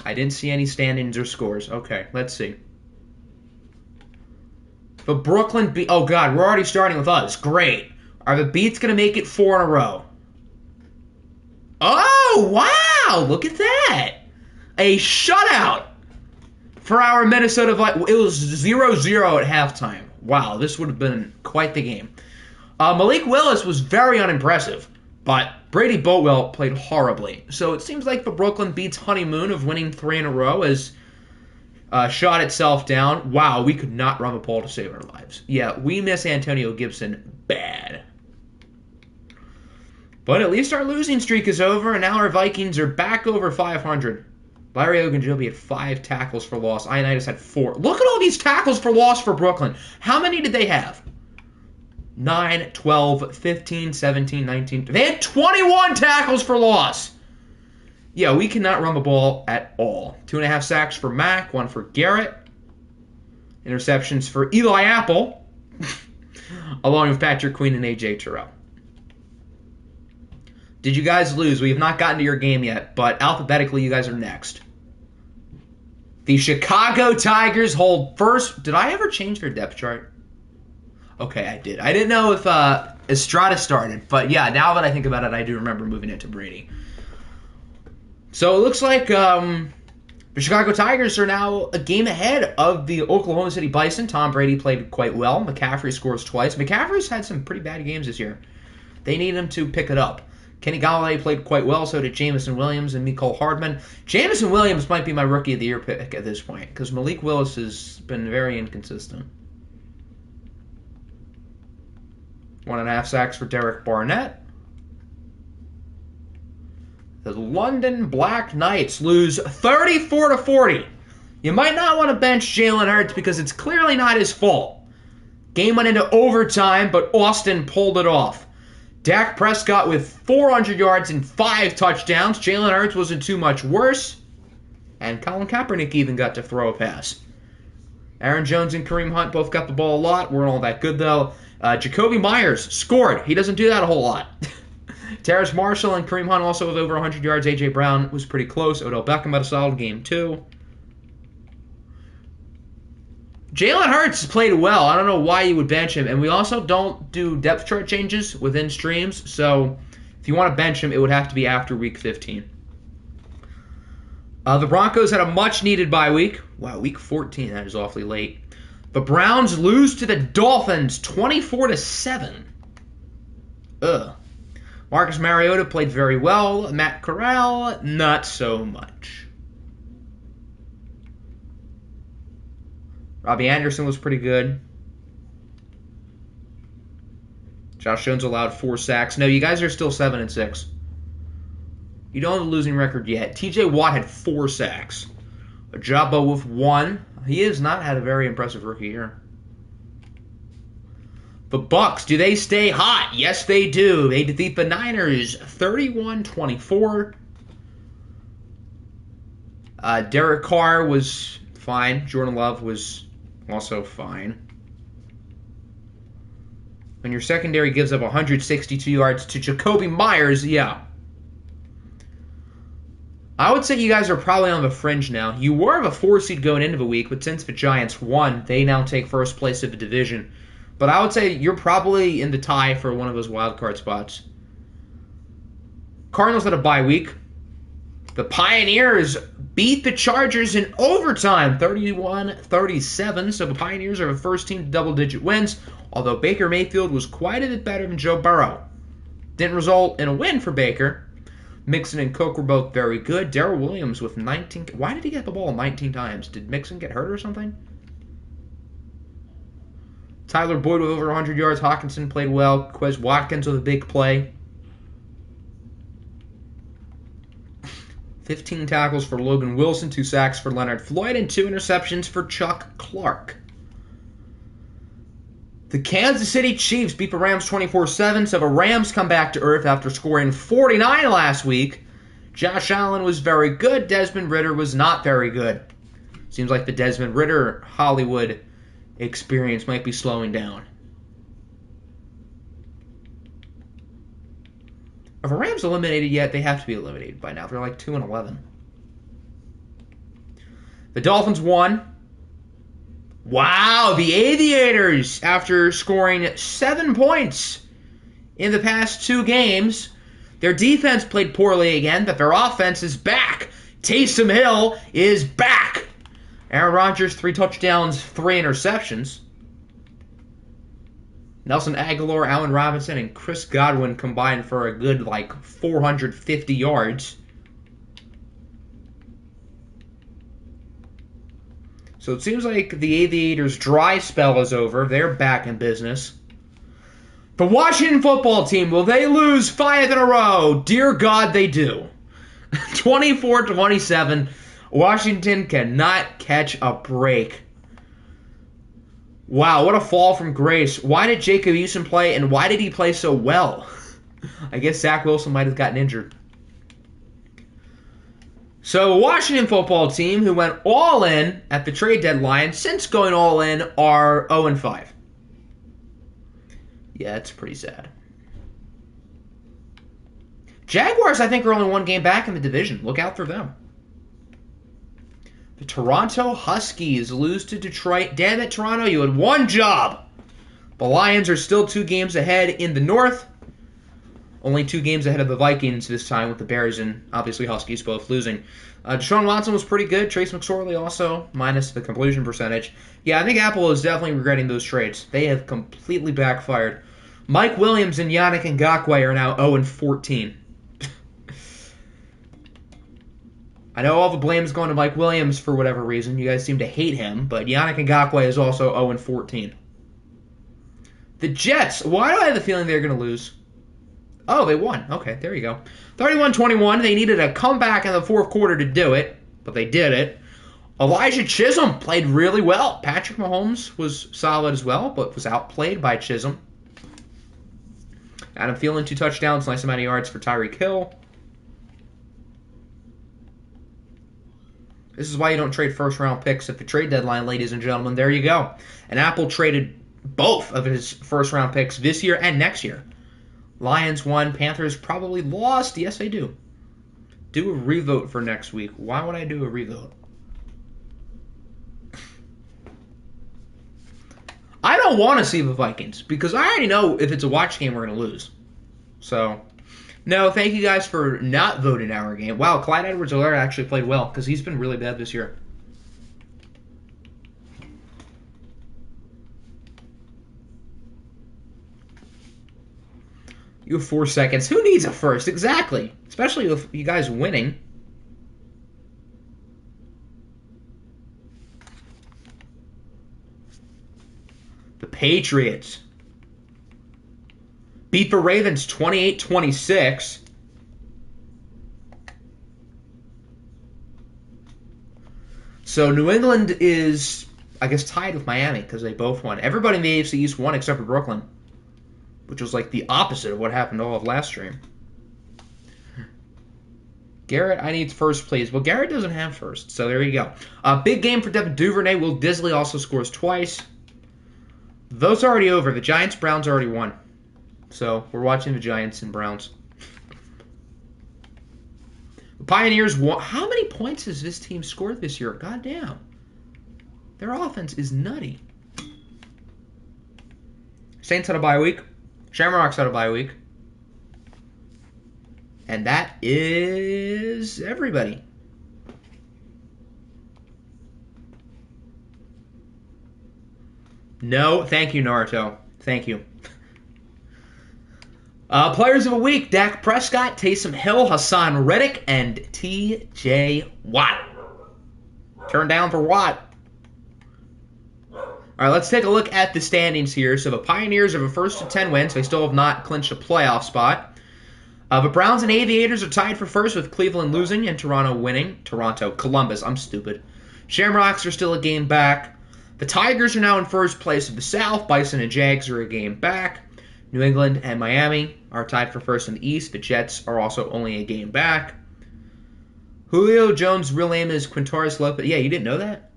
I didn't see any stand-ins or scores. Okay, let's see. The Brooklyn Beats. Oh, God, we're already starting with us. Great. Are the Beats going to make it 4 in a row? Oh, wow. Look at that. A shutout for our Minnesota Vikings. It was 0-0 at halftime. Wow, this would have been quite the game. Malik Willis was very unimpressive, but Brady Boatwell played horribly. So it seems like the Brooklyn Beats honeymoon of winning 3 in a row has shot itself down. Wow, we could not run the ball to save our lives. Yeah, we miss Antonio Gibson bad. But at least our losing streak is over, and now our Vikings are back over 500. Larry Ogunjobi had 5 tackles for loss. Ioannidis had 4. Look at all these tackles for loss for Brooklyn. How many did they have? 9, 12, 15, 17, 19. They had 21 tackles for loss. Yeah, we cannot run the ball at all. 2.5 sacks for Mack, 1 for Garrett. Interceptions for Eli Apple, along with Patrick Queen and A.J. Terrell. Did you guys lose? We have not gotten to your game yet, but alphabetically, you guys are next. The Chicago Tigers hold first. Did I ever change their depth chart? Okay, I did. I didn't know if Estrada started, but yeah, now that I think about it, I do remember moving it to Brady. So it looks like the Chicago Tigers are now a game ahead of the Oklahoma City Bison. Tom Brady played quite well. McCaffrey scores twice. McCaffrey's had some pretty bad games this year. They need him to pick it up. Kenny Golladay played quite well, so did Jamison Williams and Mecole Hardman. Jamison Williams might be my Rookie of the Year pick at this point, because Malik Willis has been very inconsistent. 1.5 sacks for Derek Barnett. The London Black Knights lose 34-40. You might not want to bench Jalen Hurts because it's clearly not his fault. Game went into overtime, but Austin pulled it off. Dak Prescott with 400 yards and 5 touchdowns. Jalen Hurts wasn't too much worse. And Colin Kaepernick even got to throw a pass. Aaron Jones and Kareem Hunt both got the ball a lot. Weren't all that good, though. Jacoby Myers scored. He doesn't do that a whole lot. Terrace Marshall and Kareem Hunt also with over 100 yards. A.J. Brown was pretty close. Odell Beckham had a solid game, too. Jalen Hurts played well. I don't know why you would bench him. And we also don't do depth chart changes within streams. So if you want to bench him, it would have to be after Week 15. The Broncos had a much-needed bye week. Wow, Week 14. That is awfully late. The Browns lose to the Dolphins 24-7. Ugh. Marcus Mariota played very well. Matt Corral, not so much. Robbie Anderson was pretty good. Josh Jones allowed 4 sacks. No, you guys are still 7-6. You don't have a losing record yet. T.J. Watt had 4 sacks. Ajabo with 1. He has not had a very impressive rookie year. The Bucks, do they stay hot? Yes, they do. They defeat the Niners 31-24. Derek Carr was fine. Jordan Love was also fine. When your secondary gives up 162 yards to Jacoby Myers, yeah. I would say you guys are probably on the fringe now. You were the 4 seed going into the week, but since the Giants won, they now take first place of the division. But I would say you're probably in the tie for one of those wild card spots. Cardinals had a bye week. The Pioneers beat the Chargers in overtime, 31-37. So the Pioneers are the first team to double-digit wins, although Baker Mayfield was quite a bit better than Joe Burrow. Didn't result in a win for Baker. Mixon and Cook were both very good. Darrell Williams with 19. Why did he get the ball 19 times? Did Mixon get hurt or something? Tyler Boyd with over 100 yards. Hawkinson played well. Quez Watkins with a big play. 15 tackles for Logan Wilson, 2 sacks for Leonard Floyd, and 2 interceptions for Chuck Clark. The Kansas City Chiefs beat the Rams 24-7, so the Rams come back to earth after scoring 49 last week. Josh Allen was very good. Desmond Ridder was not very good. Seems like the Desmond Ridder Hollywood experience might be slowing down. Are the Rams eliminated yet? They have to be eliminated by now. They're like 2-11. The Dolphins won. Wow, the Aviators, after scoring 7 points in the past 2 games, their defense played poorly again, but their offense is back. Taysom Hill is back. Aaron Rodgers, 3 touchdowns, 3 interceptions. Nelson Aguilar, Allen Robinson, and Chris Godwin combined for a good, 450 yards. So it seems like the Aviators' dry spell is over. They're back in business. The Washington football team, will they lose 5 in a row? Dear God, they do. 24-27. Washington cannot catch a break. Wow, what a fall from grace. Why did Jacob Eason play, and why did he play so well? I guess Zach Wilson might have gotten injured. So, Washington football team, who went all in at the trade deadline, since going all in, are 0-5. Yeah, it's pretty sad. Jaguars, I think, are only 1 game back in the division. Look out for them. The Toronto Huskies lose to Detroit. Damn it, Toronto, you had 1 job. The Lions are still 2 games ahead in the North. Only 2 games ahead of the Vikings this time, with the Bears and obviously Huskies both losing. Deshaun Watson was pretty good. Trace McSorley also, minus the completion percentage. Yeah, I think Apple is definitely regretting those trades. They have completely backfired. Mike Williams and Yannick Ngakoue are now 0-14. I know all the blame is going to Mike Williams for whatever reason. You guys seem to hate him, but Yannick Ngakoue is also 0-14. The Jets, why do I have the feeling they're going to lose? Oh, they won. Okay, there you go. 31-21. They needed a comeback in the 4th quarter to do it, but they did it. Elijah Chisholm played really well. Patrick Mahomes was solid as well, but was outplayed by Chisholm. Adam Thielen, 2 touchdowns, nice amount of yards for Tyreek Hill. This is why you don't trade first-round picks at the trade deadline, ladies and gentlemen. There you go. And Apple traded both of his first-round picks this year and next year. Lions won. Panthers probably lost. Yes, they do. Do a revote for next week. Why would I do a revote? I don't want to see the Vikings because I already know if it's a watch game, we're going to lose. So, no, thank you guys for not voting our game. Wow, Clyde Edwards-Helaire actually played well because he's been really bad this year. You have 4 seconds. Who needs a first? Exactly. Especially with you guys winning. The Patriots beat the Ravens 28-26. So New England is, I guess, tied with Miami because they both won. Everybody in the AFC East won except for Brooklyn, which was like the opposite of what happened all of last stream. Garrett, I need first, please. Well, Garrett doesn't have first, so there you go. Big game for Devin Duvernay. Will Disley also scores twice. Those are already over. The Giants-Browns already won. So we're watching the Giants and Browns. The Pioneers won. How many points has this team scored this year? God damn. Their offense is nutty. Saints had a bye week. Shamrocks had a bye week. And that is everybody. No, thank you, Naruto. Thank you. Players of the week, Dak Prescott, Taysom Hill, Hassan Reddick, and T.J. Watt. Turn down for Watt. All right, let's take a look at the standings here. So the Pioneers have a first to 10 wins. They still have not clinched a playoff spot. The Browns and Aviators are tied for first with Cleveland losing and Toronto winning. Columbus, I'm stupid. Shamrocks are still a game back. The Tigers are now in first place of the South. Bison and Jags are a game back. New England and Miami are tied for first in the East. The Jets are also only a game back. Julio Jones' real name is Quintaris Lopez. Yeah, you didn't know that?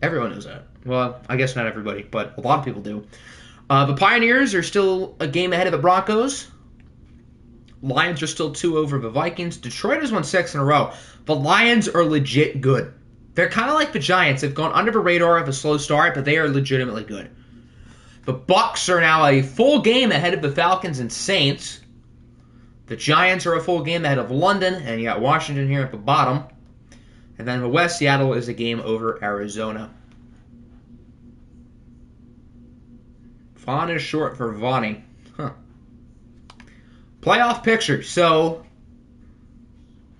Everyone knows that. Well, I guess not everybody, but a lot of people do. The Pioneers are still a game ahead of the Broncos. Lions are still 2 over the Vikings. Detroit has won 6 in a row. The Lions are legit good. They're kind of like the Giants. They've gone under the radar of a slow start, but they are legitimately good. The Bucs are now a full game ahead of the Falcons and Saints. The Giants are a full game ahead of London, and you got Washington here at the bottom. And then in the West, Seattle is a game over Arizona. Vaughn is short for Vonnie. Huh. Playoff picture. So,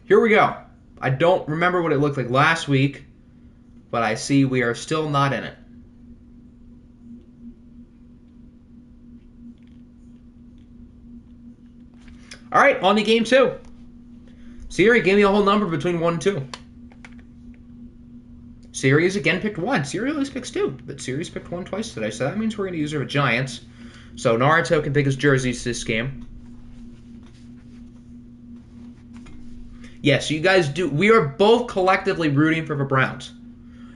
here we go. I don't remember what it looked like last week, but I see we are still not in it. All right, on to game 2. Siri, give me a whole number between 1 and 2. Siri has again picked 1. Siri always picks 2, but Siri's picked 1 twice today, so that means we're going to use her with Giants. So Naruto can pick his jerseys this game. Yes, you guys do. We are both collectively rooting for the Browns.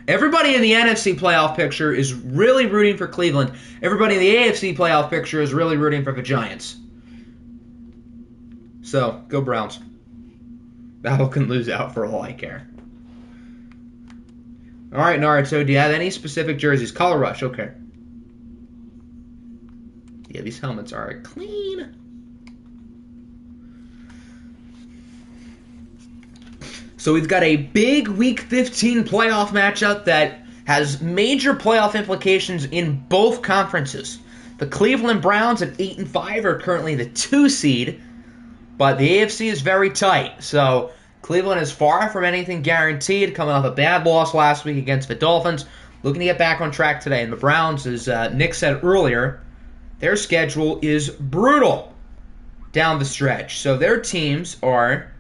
Everybody in the NFC playoff picture is really rooting for Cleveland. Everybody in the AFC playoff picture is really rooting for the Giants. So, go Browns. Battle can lose out for all I care. All right, Naruto, do you have any specific jerseys? Color Rush, okay. Yeah, these helmets are clean. So we've got a big Week 15 playoff matchup that has major playoff implications in both conferences. The Cleveland Browns at 8-5 are currently the 2 seed, but the AFC is very tight. So Cleveland is far from anything guaranteed, coming off a bad loss last week against the Dolphins, looking to get back on track today. And the Browns, as Nick said earlier, their schedule is brutal down the stretch. So their teams are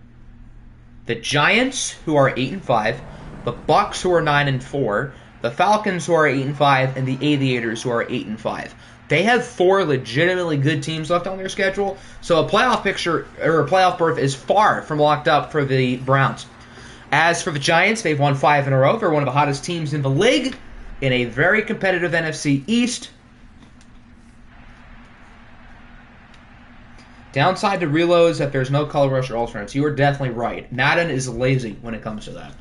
the Giants, who are 8-5, the Bucks, who are 9-4, the Falcons, who are 8-5, and the Aviators, who are 8-5. They have 4 legitimately good teams left on their schedule, so a playoff picture or a playoff berth is far from locked up for the Browns. As for the Giants, they've won 5 in a row. They're one of the hottest teams in the league in a very competitive NFC East. Downside to Relo is that there's no color rush or alternates. You are definitely right. Madden is lazy when it comes to that.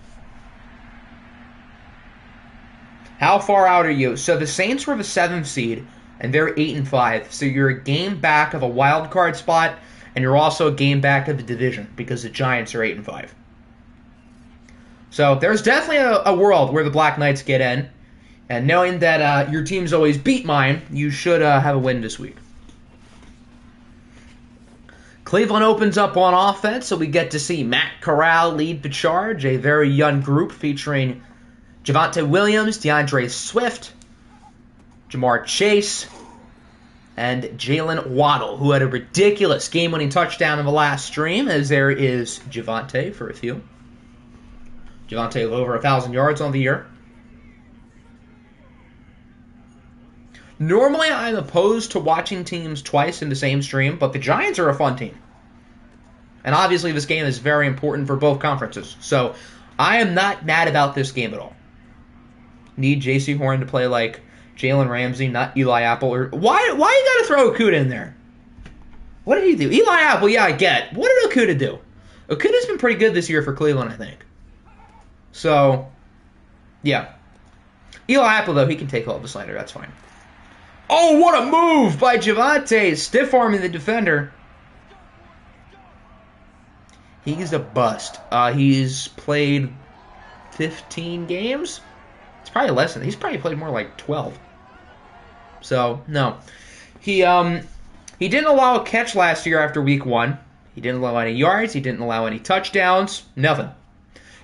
How far out are you? So the Saints were the 7th seed, and they're 8-5. So you're a game back of a wild card spot, and you're also a game back of the division because the Giants are 8-5. So there's definitely a world where the Black Knights get in, and knowing that your team's always beat mine, you should have a win this week. Cleveland opens up on offense, so we get to see Matt Corral lead the charge, a very young group featuring Javonte Williams, DeAndre Swift, Jamar Chase, and Jalen Waddle, who had a ridiculous game-winning touchdown in the last stream, as there is Javonte for a few. Javonte with over 1,000 yards on the year. Normally, I'm opposed to watching teams twice in the same stream, but the Giants are a fun team. And obviously, this game is very important for both conferences. So, I am not mad about this game at all. Need J.C. Horn to play like Jalen Ramsey, not Eli Apple. Or why you got to throw Okudah in there? What did he do? Eli Apple, yeah, I get. What did Okudah do? Okudah's been pretty good this year for Cleveland, I think. So, yeah. Eli Apple, though, he can take all the slander. That's fine. Oh, what a move by Javonte. Stiff-arming the defender. He's a bust. He's played 15 games? It's probably less than that. He's probably played more like 12. So, no. He didn't allow a catch last year after week 1. He didn't allow any yards. He didn't allow any touchdowns. Nothing.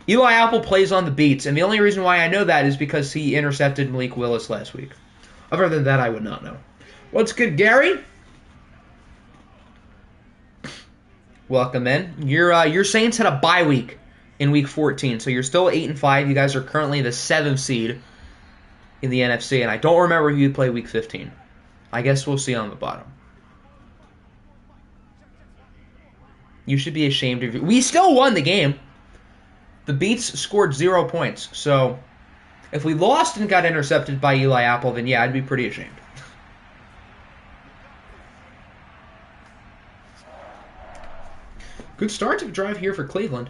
Eli Apple plays on the beats, and the only reason why I know that is because he intercepted Malik Willis last week. Other than that, I would not know. What's good, Gary? Welcome in. Your Saints had a bye week in week 14, so you're still 8-5. You guys are currently the 7th seed in the NFC, and I don't remember who you play week 15. I guess we'll see on the bottom. You should be ashamed of you. We still won the game. The Beats scored 0 points, so if we lost and got intercepted by Eli Apple, then yeah, I'd be pretty ashamed. Good start to the drive here for Cleveland.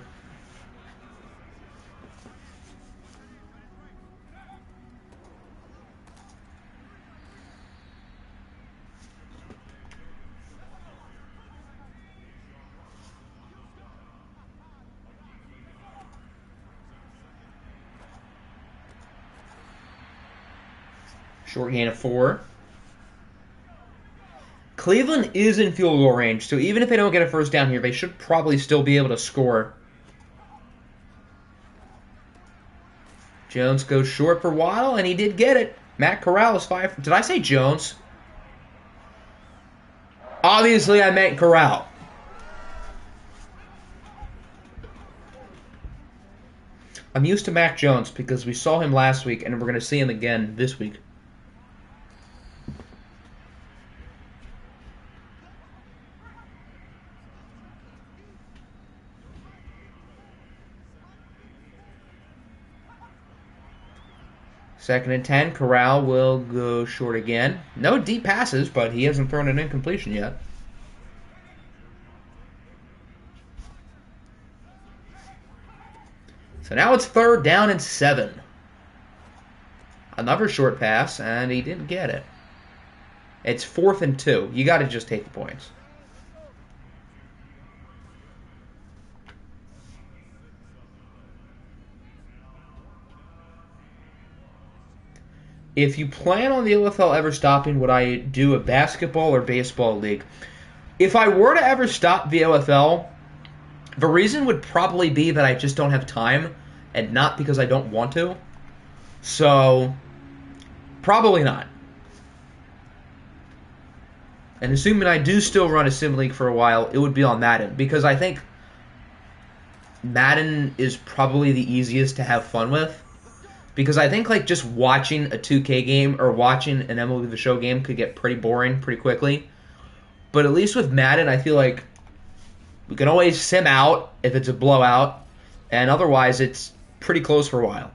Short gain of 4. Cleveland is in field goal range, so even if they don't get a first down here, they should probably still be able to score. Jones goes short for Waddle, and he did get it. Matt Corral is 5. Did I say Jones? Obviously, I meant Corral. I'm used to Mac Jones because we saw him last week, and we're going to see him again this week. Second and 10, Corral will go short again. No deep passes, but he hasn't thrown an incompletion yet. So now it's 3rd down and 7. Another short pass, and he didn't get it. It's 4th and 2. You got to just take the points. If you plan on the OFL ever stopping, would I do a basketball or baseball league? If I were to ever stop the OFL, the reason would probably be that I just don't have time, and not because I don't want to. So, probably not. And assuming I do still run a sim league for a while, it would be on Madden, because I think Madden is probably the easiest to have fun with. Because I think like just watching a 2K game or watching an MLB The Show game could get pretty boring pretty quickly. But at least with Madden, I feel like we can always sim out if it's a blowout, and otherwise it's pretty close for a while.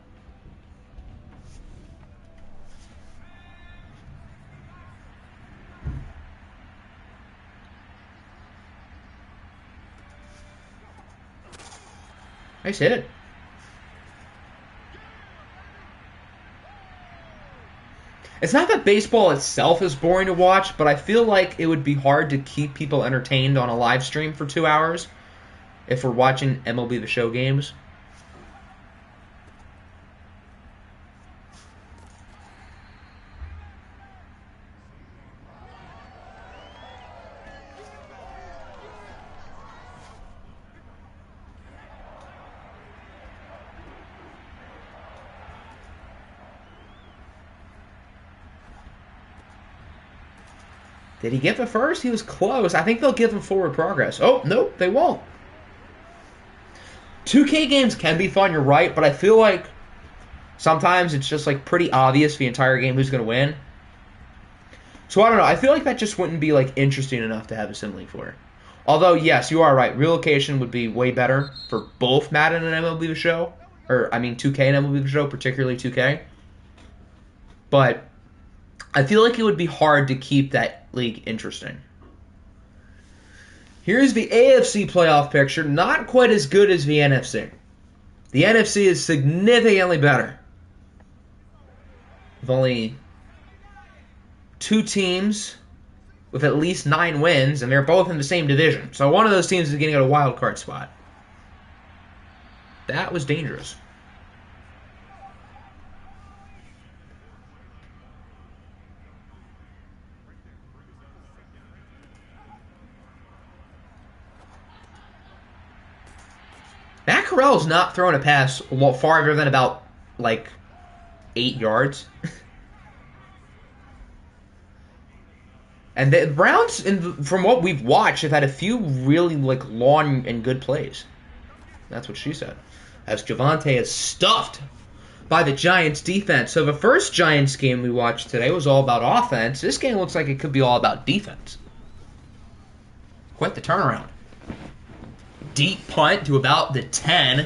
Nice hit. It's not that baseball itself is boring to watch, but I feel like it would be hard to keep people entertained on a live stream for 2 hours if we're watching MLB The Show games. Did he get the first? He was close. I think they'll give him forward progress. Oh, nope, they won't. 2K games can be fun, you're right, but I feel like sometimes it's just like pretty obvious the entire game who's going to win. So I don't know. I feel like that just wouldn't be like interesting enough to have a sim league for. Although, yes, you are right. Relocation would be way better for both Madden and MLB The Show. Or, I mean, 2K and MLB The Show, particularly 2K. But I feel like it would be hard to keep that league interesting. Here's the AFC playoff picture. Not quite as good as the NFC. The NFC is significantly better. With only 2 teams with at least 9 wins, and they're both in the same division. So one of those teams is getting a wild card spot. That was dangerous. Matt Corral's not throwing a pass farther than about, like, 8 yards. And the Browns, from what we've watched, have had a few really, like, long and good plays. That's what she said. As Javonte is stuffed by the Giants' defense. So the first Giants game we watched today was all about offense. This game looks like it could be all about defense. Quite the turnaround. Deep punt to about the 10,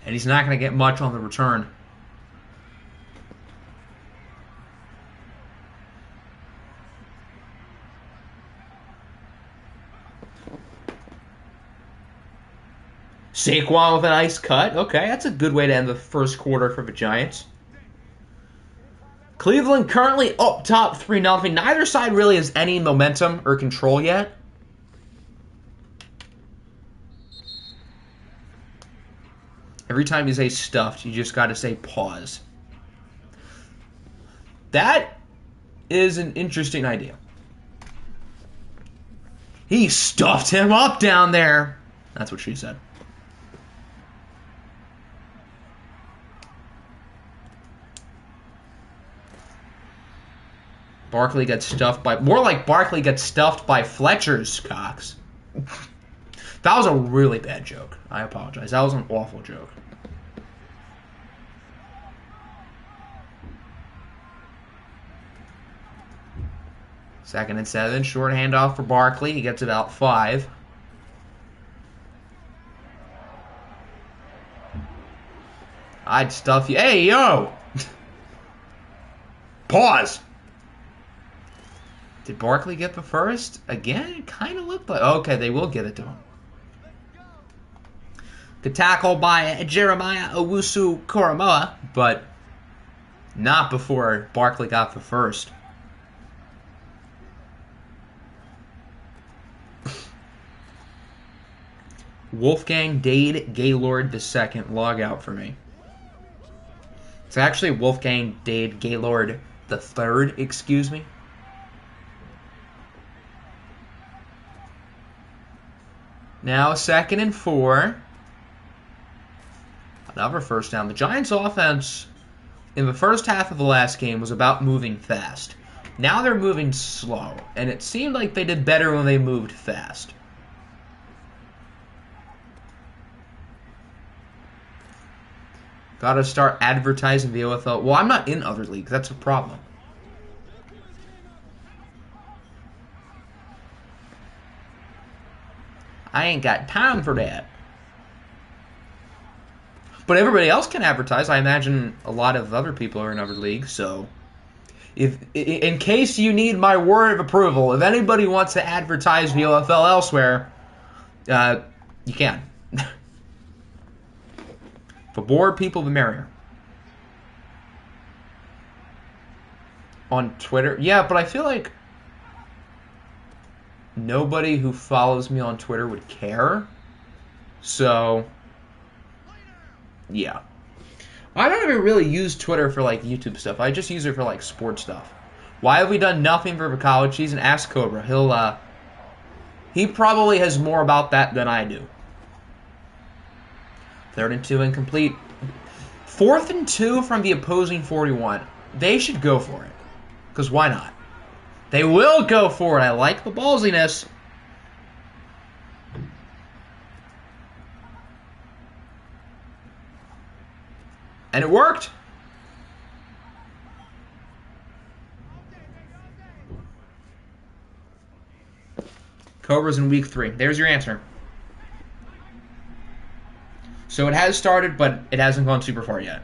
and he's not going to get much on the return. Saquon with a nice cut. Okay, that's a good way to end the first quarter for the Giants. Cleveland currently up top 3-0. Neither side really has any momentum or control yet. Every time you say stuffed, you just got to say pause. That is an interesting idea. He stuffed him up down there. That's what she said. Barkley gets stuffed by... More like Barkley gets stuffed by Fletcher's cocks. That was a really bad joke. I apologize. That was an awful joke. Second and 7. Short handoff for Barkley. He gets about 5. I'd stuff you. Hey, yo! Pause. Did Barkley get the first? Again, it kind of looked like... Okay, they will get it to him. Good tackle by Jeremiah Owusu-Koramoah, but not before Barkley got the first. Wolfgang Dade Gaylord II. Log out for me. It's actually Wolfgang Dade Gaylord III, excuse me. Now 2nd and 4. Another first down. The Giants' offense in the first half of the last game was about moving fast. Now they're moving slow, and it seemed like they did better when they moved fast. Gotta start advertising the OFL. Well, I'm not in other leagues. That's a problem. I ain't got time for that. But everybody else can advertise. I imagine a lot of other people are in other leagues, so if in case you need my word of approval, if anybody wants to advertise the OFL elsewhere, you can. The more people, the merrier. On Twitter? Yeah, but I feel like nobody who follows me on Twitter would care. So, yeah. I don't even really use Twitter for, like, YouTube stuff. I just use it for, like, sports stuff. Why have we done nothing for the college season? Ask Cobra. He probably has more about that than I do. 3rd and 2 incomplete. 4th and 2 from the opposing 41. They should go for it. Because why not? They will go for it. I like the ballsiness. And it worked. Cobra's in week 3. There's your answer. So it has started, but it hasn't gone super far yet.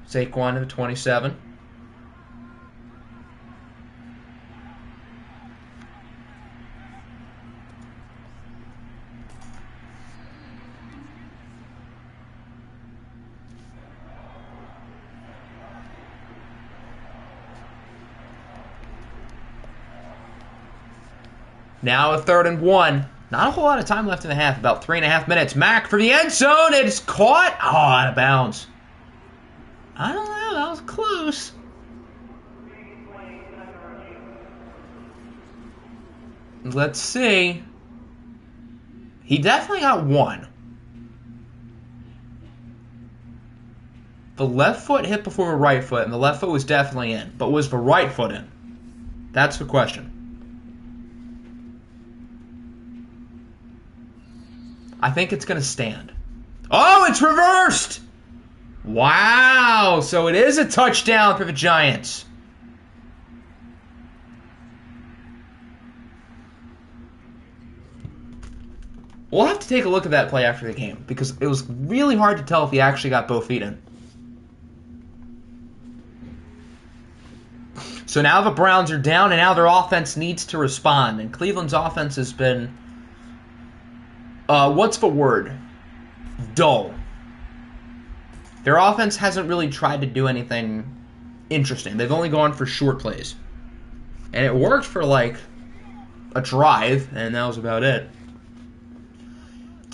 Saquon to the 27. Now a 3rd and 1. Not a whole lot of time left in the half. About 3.5 minutes. Mack for the end zone. It's caught. Oh, out of bounds. I don't know. That was close. Let's see. He definitely got 1. The left foot hit before the right foot, and the left foot was definitely in. But was the right foot in? That's the question. I think it's going to stand. Oh, it's reversed! Wow, so it is a touchdown for the Giants. We'll have to take a look at that play after the game, because it was really hard to tell if he actually got both feet in. So now the Browns are down, and now their offense needs to respond. And Cleveland's offense has been, what's the word? Dull. Their offense hasn't really tried to do anything interesting. They've only gone for short plays. And it worked for, like, a drive, and that was about it.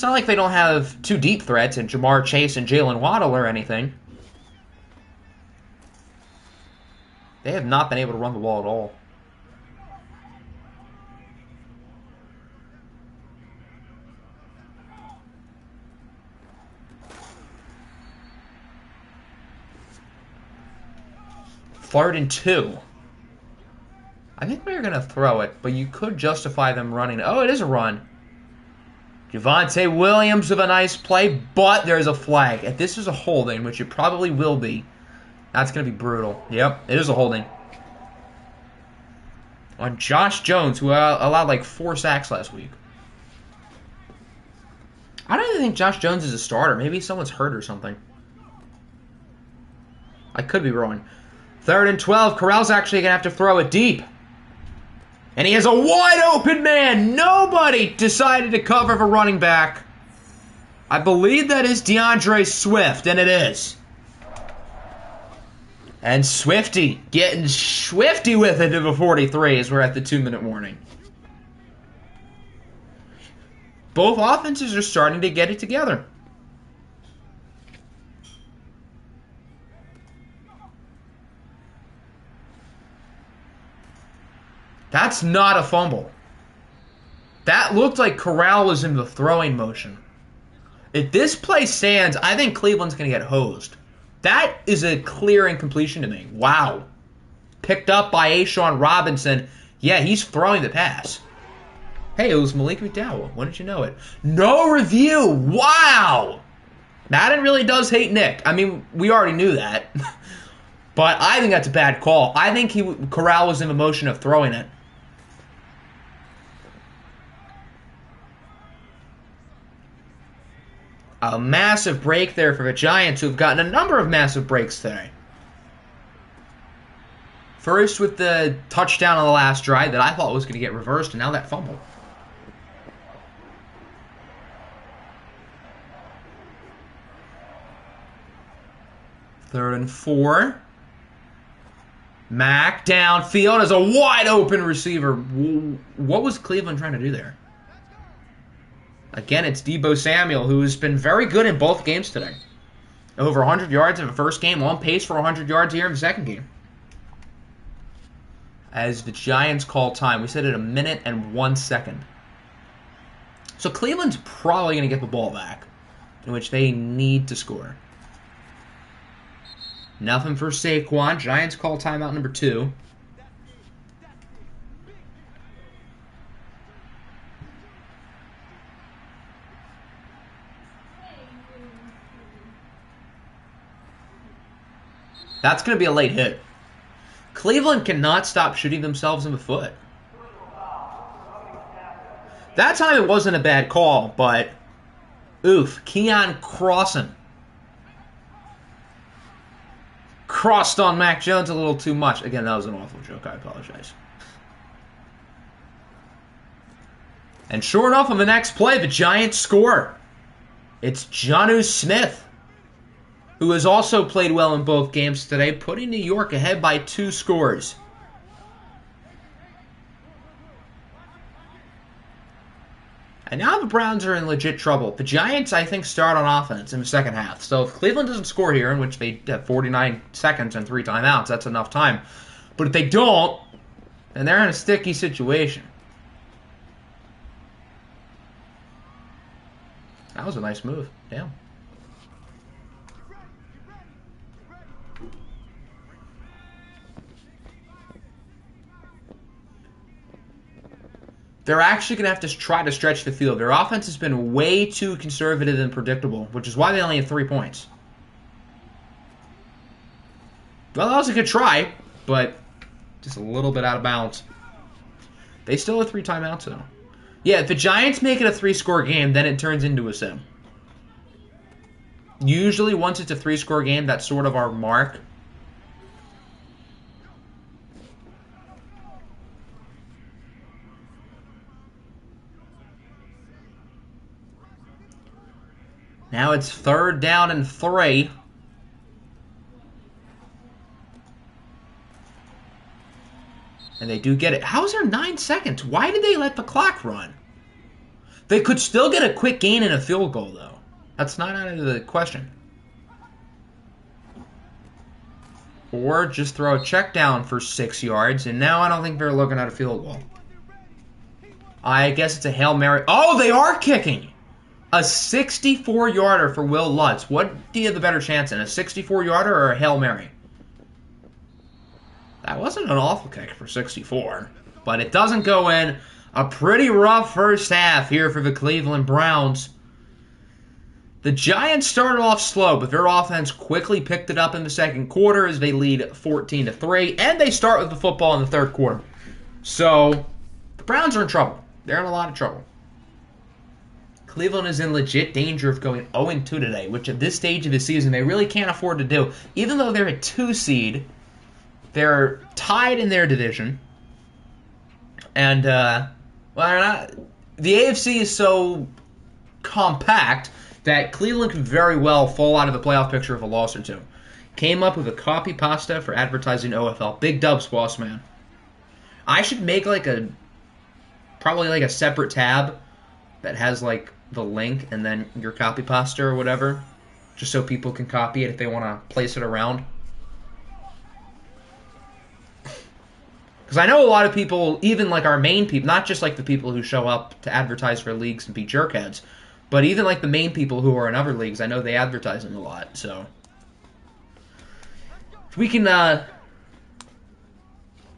It's not like they don't have two deep threats in Jamar Chase and Jalen Waddle or anything. They have not been able to run the ball at all. Third and 2. I think we were going to throw it, but you could justify them running. Oh, it is a run. Javonte Williams with a nice play, but there's a flag. If this is a holding, which it probably will be, that's going to be brutal. Yep, it is a holding. On Josh Jones, who allowed like 4 sacks last week. I don't even think Josh Jones is a starter. Maybe someone's hurt or something. I could be wrong. 3rd and 12. Corral's actually going to have to throw it deep. And he has a wide open man. Nobody decided to cover for running back. I believe that is DeAndre Swift, and it is. And Swifty getting swifty with it to the 43 as we're at the 2-minute warning. Both offenses are starting to get it together. That's not a fumble. That looked like Corral was in the throwing motion. If this play stands, I think Cleveland's going to get hosed. That is a clear incompletion to me. Wow. Picked up by A'Shawn Robinson. Yeah, he's throwing the pass. Hey, it was Malik McDowell. When did you know it? No review. Wow. Madden really does hate Nick. I mean, we already knew that. But I think that's a bad call. I think Corral was in the motion of throwing it. A massive break there for the Giants, who have gotten a number of massive breaks today. First with the touchdown on the last drive that I thought was going to get reversed, and now that fumble. Third and 4. Mack downfield as a wide open receiver. What was Cleveland trying to do there? Again, it's Deebo Samuel, who's been very good in both games today. Over 100 yards in the first game, on pace for 100 yards here in the second game. As the Giants call time, we said it 1 minute and 1 second. So Cleveland's probably going to get the ball back, in which they need to score. Nothing for Saquon. Giants call timeout number 2. That's going to be a late hit. Cleveland cannot stop shooting themselves in the foot. That time it wasn't a bad call, but oof, Keon Crossan crossed on Mac Jones a little too much. Again, that was an awful joke. I apologize. And sure enough, on the next play, the Giants score. It's Jonnu Smith, who has also played well in both games today, putting New York ahead by 2 scores. And now the Browns are in legit trouble. The Giants, I think, start on offense in the second half. So if Cleveland doesn't score here, in which they have 49 seconds and 3 timeouts, that's enough time. But if they don't, then they're in a sticky situation. That was a nice move. Damn. They're actually going to have to try to stretch the field. Their offense has been way too conservative and predictable, which is why they only have 3 points. Well, that was a good try, but just a little bit out of bounds. They still have 3 timeouts, though. Yeah, if the Giants make it a 3-score game, then it turns into a sim. Usually, once it's a 3-score game, that's sort of our mark. Now it's 3rd down and 3. And they do get it. How is there 9 seconds? Why did they let the clock run? They could still get a quick gain and a field goal, though. That's not out of the question. Or just throw a check down for 6 yards, and now I don't think they're looking at a field goal. I guess it's a Hail Mary. Oh, they are kicking! A 64-yarder for Will Lutz. What do you have the better chance in, a 64-yarder or a Hail Mary? That wasn't an awful kick for 64, but it doesn't go in. A pretty rough first half here for the Cleveland Browns. The Giants started off slow, but their offense quickly picked it up in the second quarter as they lead 14-3, and they start with the football in the third quarter. So, the Browns are in trouble. They're in a lot of trouble. Cleveland is in legit danger of going 0-2 today, which at this stage of the season they really can't afford to do. Even though they're a 2 seed, they're tied in their division. And, well, they're not. The AFC is so compact that Cleveland could very well fall out of the playoff picture with a loss or two. Came up with a copy pasta for advertising OFL. Big dubs, boss man. I should make probably a separate tab that has like the link and then your copy pasta or whatever, just so people can copy it if they want to place it around. Because I know a lot of people, even like our main people, not just like the people who show up to advertise for leagues and be jerkheads, but even like the main people who are in other leagues, I know they advertise them a lot. So if we can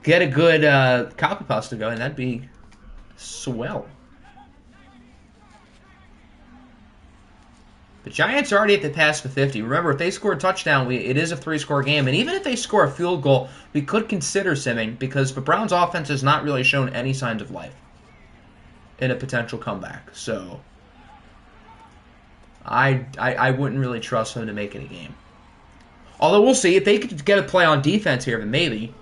get a good copy pasta going, that'd be swell. The Giants are already at the past the 50. Remember, if they score a touchdown, it is a 3-score game. And even if they score a field goal, we could consider simming because the Browns' offense has not really shown any signs of life in a potential comeback. So I wouldn't really trust them to make it a game. Although we'll see. If they could get a play on defense here, then maybe.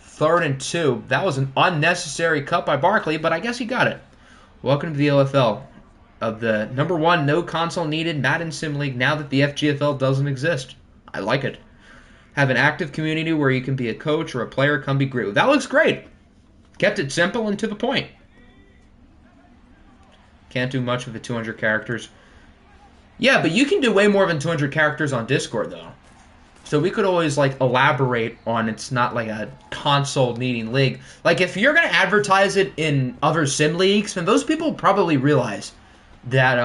Third and 2. That was an unnecessary cut by Barkley, but I guess he got it. Welcome to the OFL of the #1 no console needed Madden Sim League now that the FGFL doesn't exist. I like it. Have an active community where you can be a coach or a player, come be great. That looks great. Kept it simple and to the point. Can't do much with the 200 characters. Yeah, but you can do way more than 200 characters on Discord, though. So we could always, like, elaborate on it's not, like, a console-needing league. Like, if you're going to advertise it in other sim leagues, then those people probably realize that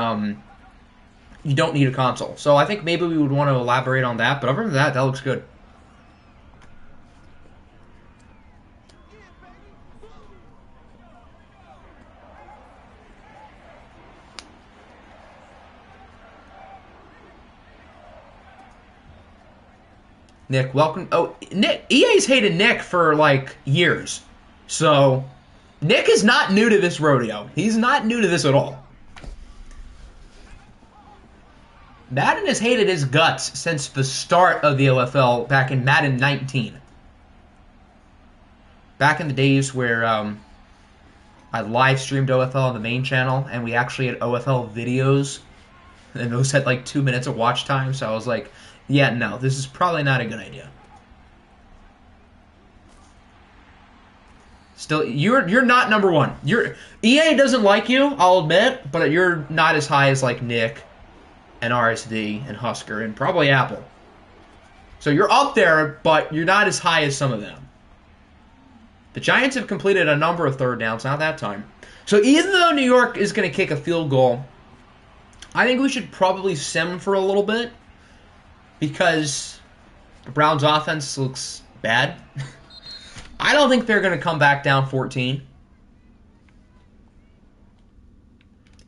you don't need a console. So I think maybe we would want to elaborate on that. But other than that, that looks good. Nick, welcome. Oh, Nick, EA's hated Nick for, like, years. So, Nick is not new to this rodeo. He's not new to this at all. Madden has hated his guts since the start of the OFL back in Madden 19. Back in the days where I live streamed OFL on the main channel, and we actually had OFL videos, and those had, like, 2 minutes of watch time, so I was like, yeah, no, this is probably not a good idea. Still, you're not #1. EA doesn't like you, I'll admit, but you're not as high as like Nick and RSD and Husker and probably Apple. So you're up there, but you're not as high as some of them. The Giants have completed a number of third downs, not that time. So even though New York is going to kick a field goal, I think we should probably sim for a little bit. Because the Browns' offense looks bad. I don't think they're going to come back down 14.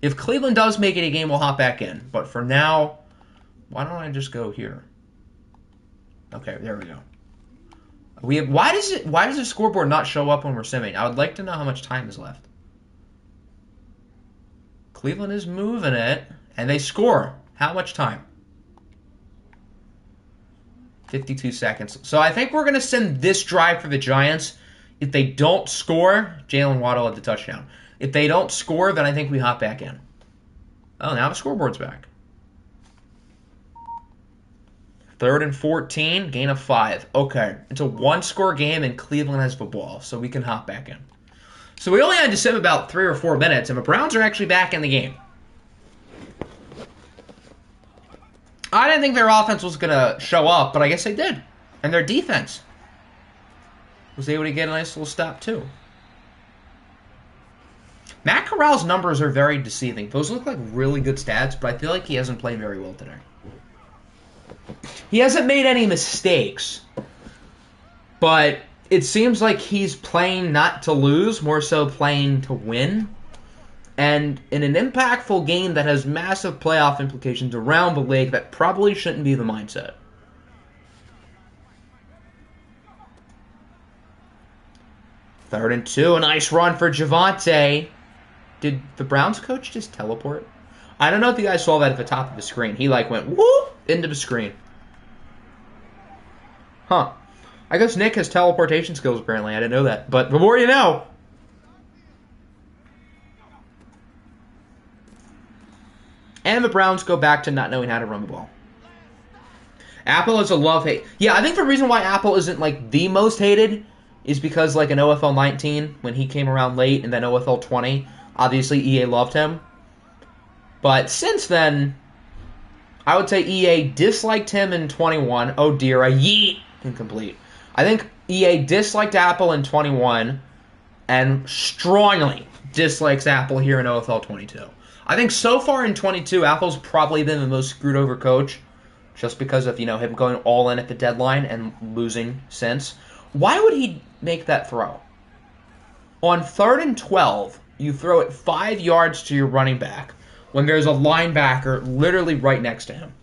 If Cleveland does make it a game, we'll hop back in. But for now, why don't I just go here? Okay, there we go. Why does the scoreboard not show up when we're simming? I would like to know how much time is left. Cleveland is moving it, and they score. How much time? 52 seconds. So I think we're going to send this drive for the Giants. If they don't score, Jalen Waddle at the touchdown. If they don't score, then I think we hop back in. Oh, now the scoreboard's back. 3rd and 14, gain of 5. Okay, it's a one-score game, and Cleveland has the ball, so we can hop back in. So we only had to sim about 3 or 4 minutes, and the Browns are actually back in the game. I didn't think their offense was going to show up, but I guess they did. And their defense was able to get a nice little stop, too. Matt Corral's numbers are very deceiving. Those look like really good stats, but I feel like he hasn't played very well today. He hasn't made any mistakes, but it seems like he's playing not to lose, more so playing to win. And in an impactful game that has massive playoff implications around the league, that probably shouldn't be the mindset. Third and 2, a nice run for Javonte. Did the Browns coach just teleport? I don't know if you guys saw that at the top of the screen. He like went whoop into the screen. Huh. I guess Nick has teleportation skills apparently. I didn't know that. But the more you know. And the Browns go back to not knowing how to run the ball. Apple is a love-hate. Yeah, I think the reason why Apple isn't like the most hated is because like in OFL 19, when he came around late, and then OFL 20, obviously EA loved him. But since then, I would say EA disliked him in 21. Oh dear, a yeet. Incomplete. I think EA disliked Apple in 21 and strongly dislikes Apple here in OFL 22. I think so far in 22, Apple's probably been the most screwed over coach just because of, him going all in at the deadline and losing since. Why would he make that throw? On 3rd and 12, you throw it 5 yards to your running back when there's a linebacker literally right next to him.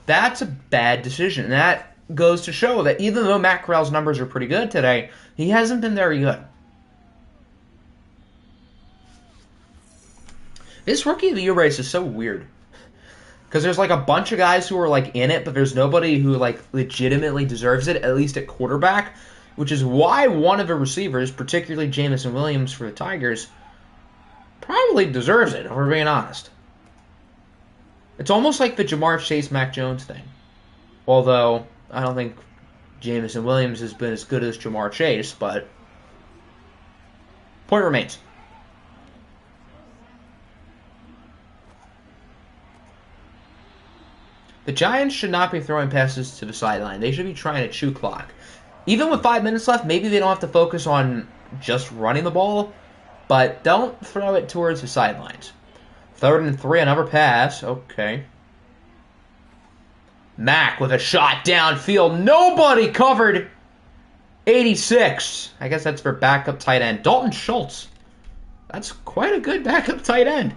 That's a bad decision. And that goes to show that even though Matt Corral's numbers are pretty good today, he hasn't been very good. This Rookie of the Year race is so weird. Because there's like a bunch of guys who are like in it, but there's nobody who like legitimately deserves it, at least at quarterback. Which is why one of the receivers, particularly Jamison Williams for the Tigers, probably deserves it, if we're being honest. It's almost like the Jamar Chase, Mac Jones thing. Although, I don't think Jamison Williams has been as good as Jamar Chase, but point remains. The Giants should not be throwing passes to the sideline. They should be trying to chew clock. Even with 5 minutes left, maybe they don't have to focus on just running the ball, but don't throw it towards the sidelines. 3rd and 3, another pass. Okay. Mack with a shot downfield. Nobody covered. 86. I guess that's for backup tight end. Dalton Schultz. That's quite a good backup tight end.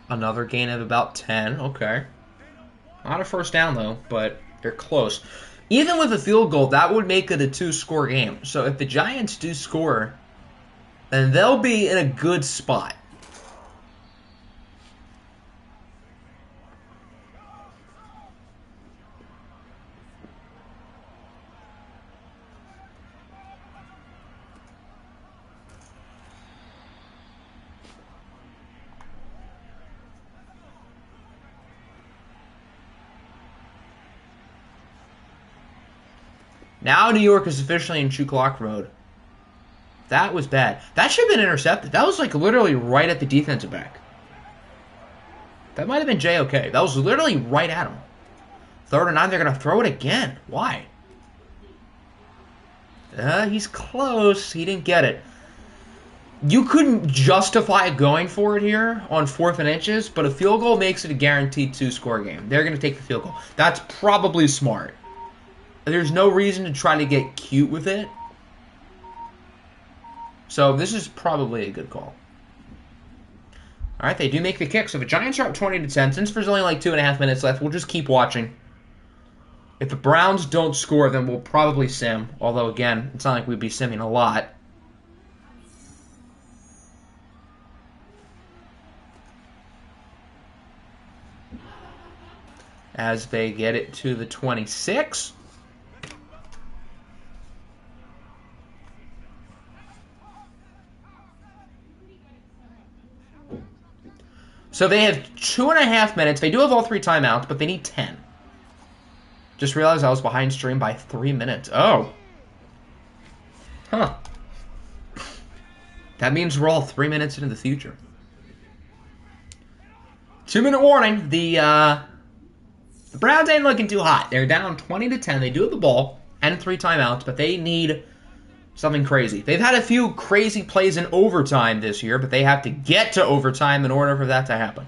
Another gain of about 10. Okay. Not a first down, though, but they're close. Even with a field goal, that would make it a 2-score game. So if the Giants do score, then they'll be in a good spot. Now New York is officially in chew clock mode. That was bad. That should have been intercepted. That was like literally right at the defensive back. That might have been JOK. That was literally right at him. 3rd and 9, they're going to throw it again. Why? He's close. He didn't get it. You couldn't justify going for it here on 4th and inches, but a field goal makes it a guaranteed 2-score game. They're going to take the field goal. That's probably smart. There's no reason to try to get cute with it. So this is probably a good call. All right, they do make the kick. So the Giants are up 20-10. Since there's only like 2.5 minutes left, we'll just keep watching. If the Browns don't score, then we'll probably sim. Although, again, it's not like we'd be simming a lot. As they get it to the 26. So they have 2.5 minutes. They do have all 3 timeouts, but they need 10. Just realized I was behind stream by 3 minutes. Oh. Huh. That means we're all 3 minutes into the future. 2-minute warning. The Browns ain't looking too hot. They're down 20-10. They do have the ball and 3 timeouts, but they need something crazy. They've had a few crazy plays in overtime this year, but they have to get to overtime in order for that to happen.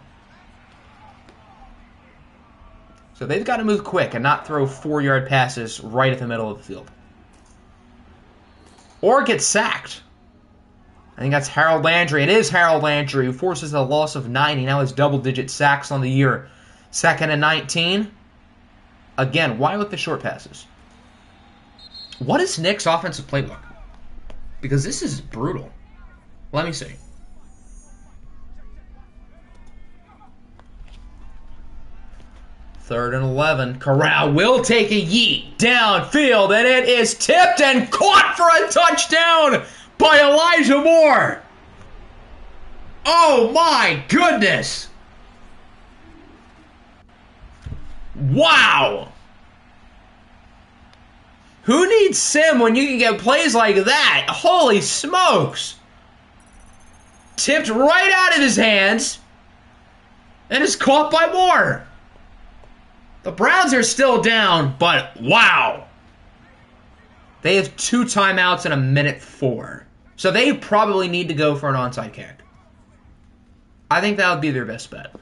So they've got to move quick and not throw 4-yard passes right at the middle of the field. Or get sacked. I think that's Harold Landry. It is Harold Landry who forces a loss of 9. He now has double-digit sacks on the year. 2nd and 19. Again, why with the short passes? What is Nick's offensive playbook? Because this is brutal. Let me see. Third and 11. Corral will take a yeet downfield, and it is tipped and caught for a touchdown by Elijah Moore. Oh my goodness. Wow. Who needs sim when you can get plays like that? Holy smokes. Tipped right out of his hands and is caught by Moore. The Browns are still down, but wow. They have 2 timeouts in 1:04. So they probably need to go for an onside kick. I think that would be their best bet.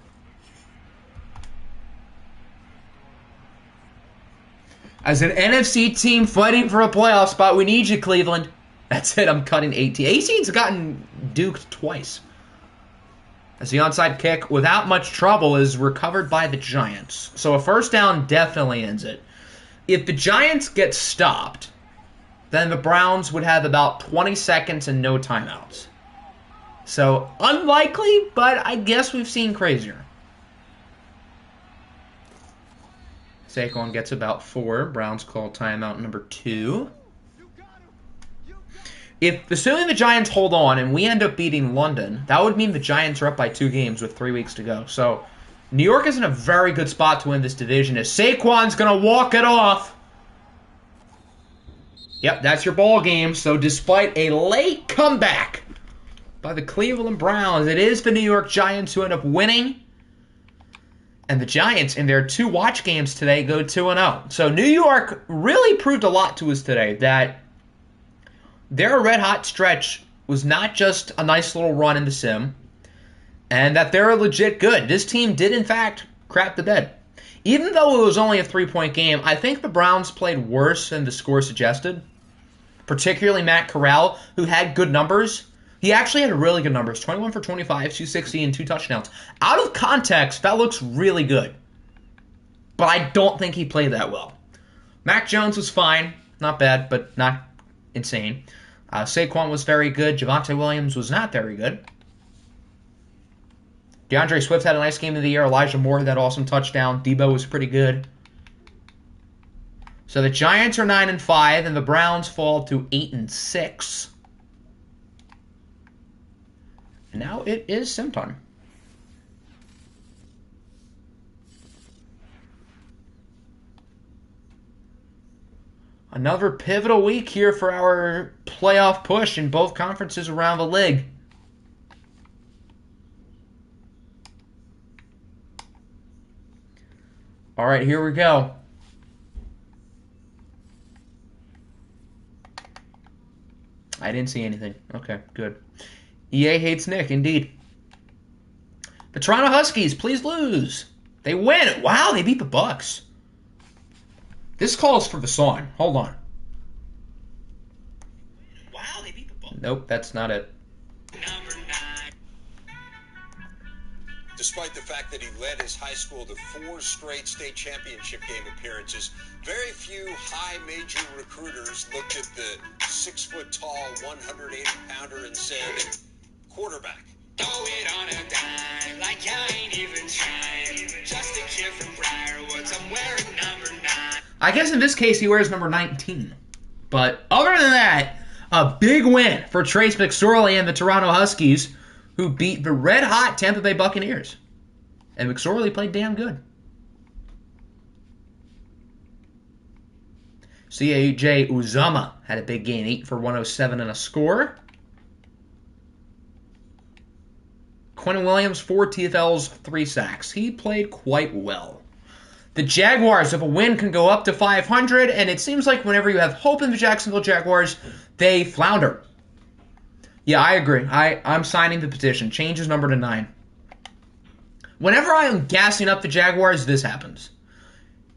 As an NFC team fighting for a playoff spot, we need you, Cleveland. That's it, I'm cutting 18. 18's gotten duked twice. As the onside kick, without much trouble, is recovered by the Giants. So a first down definitely ends it. If the Giants get stopped, then the Browns would have about 20 seconds and no timeouts. So unlikely, but I guess we've seen crazier. Saquon gets about 4. Browns call timeout number 2. Assuming the Giants hold on and we end up beating London, that would mean the Giants are up by 2 games with 3 weeks to go. So New York is in a very good spot to win this division as Saquon's going to walk it off. Yep, that's your ball game. So despite a late comeback by the Cleveland Browns, it is the New York Giants who end up winning. And the Giants, in their 2 watch games today, go 2-0. So New York really proved a lot to us today that their red-hot stretch was not just a nice little run in the sim, and that they're legit good. This team did, in fact, crap the bed. Even though it was only a 3-point game, I think the Browns played worse than the score suggested, particularly Matt Corral, who had good numbers. He actually had really good numbers, 21 for 25, 260, and 2 touchdowns. Out of context, that looks really good. But I don't think he played that well. Mac Jones was fine. Not bad, but not insane. Saquon was very good. Javonte Williams was not very good. DeAndre Swift had a nice game of the year. Elijah Moore had that awesome touchdown. Debo was pretty good. So the Giants are 9-5, and the Browns fall to 8-6. And now it is sim time. Another pivotal week here for our playoff push in both conferences around the league. All right, here we go. I didn't see anything. Okay, good. EA hates Nick, indeed. The Toronto Huskies, please lose. They win. Wow, they beat the Bucks. This calls for the song. Hold on. Wow, they beat the Bucks. Nope, that's not it. Number 9. Despite the fact that he led his high school to 4 straight state championship game appearances, very few high major recruiters looked at the 6-foot-tall, 180-pounder and said, quarterback. Throw it on a dime, like I ain't even trying. Just a kid from Briarwoods, I'm wearing number 9. I guess in this case he wears number 19. But other than that, a big win for Trace McSorley and the Toronto Huskies, who beat the red-hot Tampa Bay Buccaneers. And McSorley played damn good. C.J. Uzama had a big game, 8 for 107 and a score. Quentin Williams, 4 TFLs, 3 sacks. He played quite well. The Jaguars, if a win, can go up to 500, and it seems like whenever you have hope in the Jacksonville Jaguars, they flounder. Yeah, I agree. I'm signing the petition. Change his number to 9. Whenever I am gassing up the Jaguars, this happens.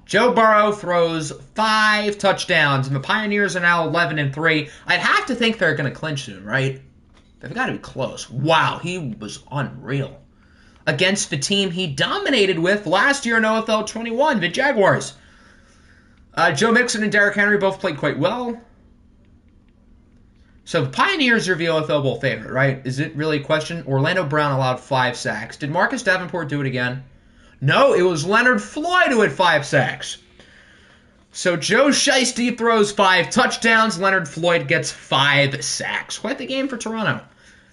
Joe Burrow throws 5 touchdowns, and the Pioneers are now 11-3. I'd have to think they're going to clinch soon, right? They've got to be close. Wow, he was unreal. Against the team he dominated with last year in OFL 21, the Jaguars. Joe Mixon and Derrick Henry both played quite well. So the Pioneers are the OFL Bowl favorite, right? Is it really a question? Orlando Brown allowed 5 sacks. Did Marcus Davenport do it again? No, it was Leonard Floyd who had 5 sacks. So Joe Shiesty throws 5 touchdowns. Leonard Floyd gets 5 sacks. Quite the game for Toronto.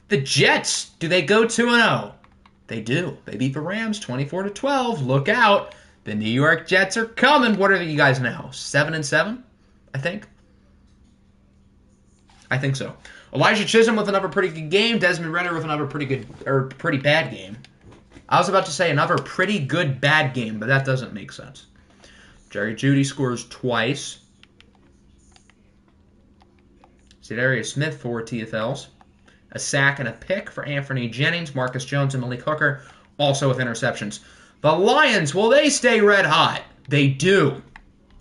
The Jets, do they go 2-0? They do. They beat the Rams 24-12. Look out. The New York Jets are coming. What are you guys now? 7-7, I think. I think so. Elijah Chisholm with another pretty good game. Desmond Ridder with another pretty bad game. I was about to say another pretty good bad game, but that doesn't make sense. Jerry Jeudy scores twice. Za'Darius Smith, 4 TFLs. A sack and a pick for Anthony Jennings. Marcus Jones and Malik Hooker also with interceptions. The Lions, will they stay red hot? They do.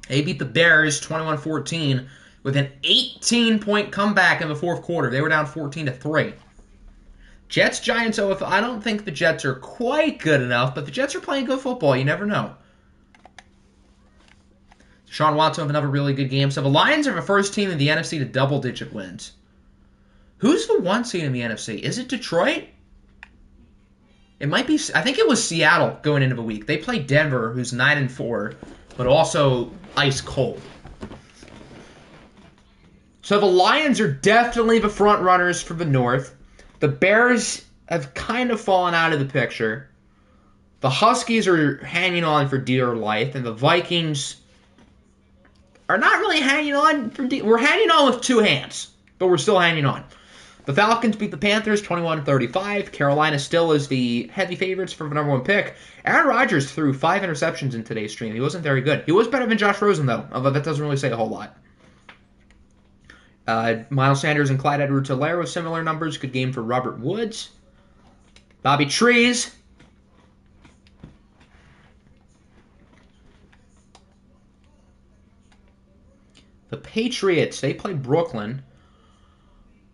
They beat the Bears 21-14 with an 18-point comeback in the fourth quarter. They were down 14-3. Jets, Giants, OFL. I don't think the Jets are quite good enough, but the Jets are playing good football. You never know. Sean Watson with another really good game. So the Lions are the first team in the NFC to double-digit wins. Who's the 1 seed in the NFC? Is it Detroit? It might be. I think it was Seattle going into the week. They played Denver, who's 9-4, but also ice cold. So the Lions are definitely the front runners for the North. The Bears have kind of fallen out of the picture. The Huskies are hanging on for dear life, and the Vikings are not really hanging on for dear. We're hanging on with 2 hands, but we're still hanging on. The Falcons beat the Panthers 21-35. Carolina still is the heavy favorites for the number 1 pick. Aaron Rodgers threw 5 interceptions in today's stream. He wasn't very good. He was better than Josh Rosen, though, although that doesn't really say a whole lot. Miles Sanders and Clyde Edwards-Helaire with similar numbers. Good game for Robert Woods. Bobby Trees. The Patriots, they play Brooklyn.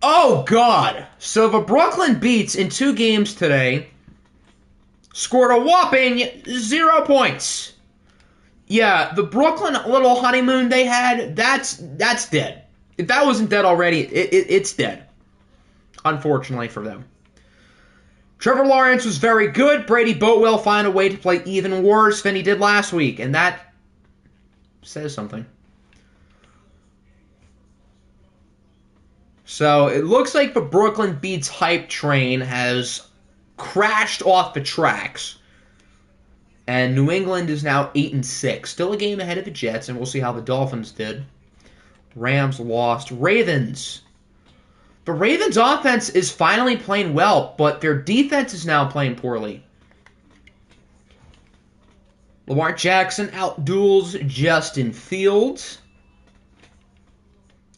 Oh, God! So the Brooklyn Beats in 2 games today scored a whopping 0 points. Yeah, the Brooklyn little honeymoon they had, that's dead. If that wasn't dead already, it's dead. Unfortunately for them. Trevor Lawrence was very good. Brady Boatwell found a way to play even worse than he did last week, and that says something. So it looks like the Brooklyn Beats hype train has crashed off the tracks. And New England is now 8-6. Still a game ahead of the Jets, and we'll see how the Dolphins did. Rams lost. Ravens. The Ravens offense is finally playing well, but their defense is now playing poorly. Lamar Jackson outduels Justin Fields.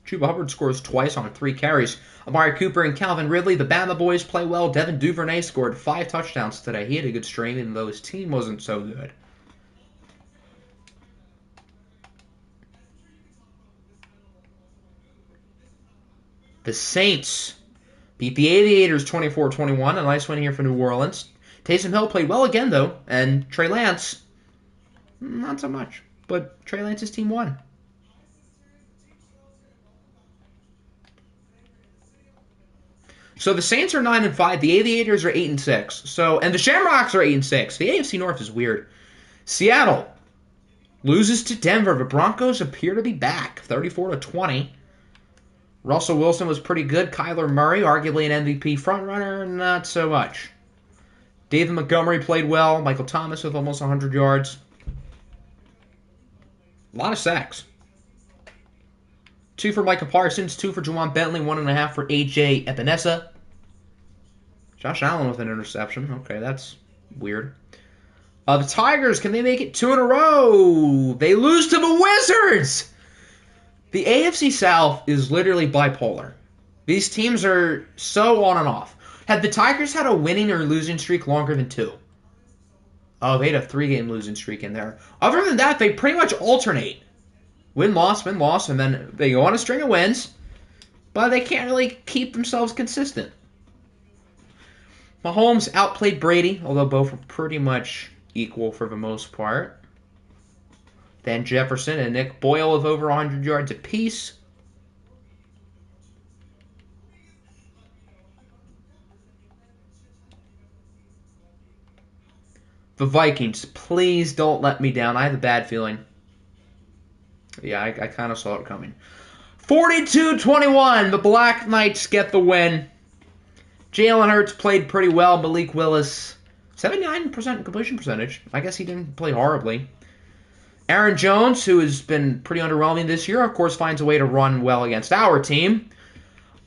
Chuba Hubbard scores twice on 3 carries. Amari Cooper and Calvin Ridley, the Bama boys, play well. Devin Duvernay scored 5 touchdowns today. He had a good stream, even though his team wasn't so good. The Saints beat the Aviators 24-21. A nice win here for New Orleans. Taysom Hill played well again, though. And Trey Lance, not so much. But Trey Lance's team won. So the Saints are 9-5. The Aviators are 8-6. So, and the Shamrocks are 8-6. The AFC North is weird. Seattle loses to Denver. The Broncos appear to be back, 34-20. Russell Wilson was pretty good. Kyler Murray, arguably an MVP frontrunner, not so much. David Montgomery played well. Michael Thomas with almost 100 yards. A lot of sacks. 2 for Micah Parsons, 2 for Juwan Bentley, 1.5 for A.J. Epinesa. Josh Allen with an interception. Okay, that's weird. The Tigers, can they make it 2 in a row? They lose to the Wizards! The AFC South is literally bipolar. These teams are so on and off. Had the Tigers had a winning or losing streak longer than 2? Oh, they had a 3-game losing streak in there. Other than that, they pretty much alternate. Win-loss, win-loss, and then they go on a string of wins, but they can't really keep themselves consistent. Mahomes outplayed Brady, although both were pretty much equal for the most part. Then Jefferson and Nick Boyle with over 100 yards apiece. The Vikings, please don't let me down. I have a bad feeling. Yeah, I kind of saw it coming. 42-21, the Black Knights get the win. Jalen Hurts played pretty well. Malik Willis, 79% completion percentage. I guess he didn't play horribly. Aaron Jones, who has been pretty underwhelming this year, of course, finds a way to run well against our team.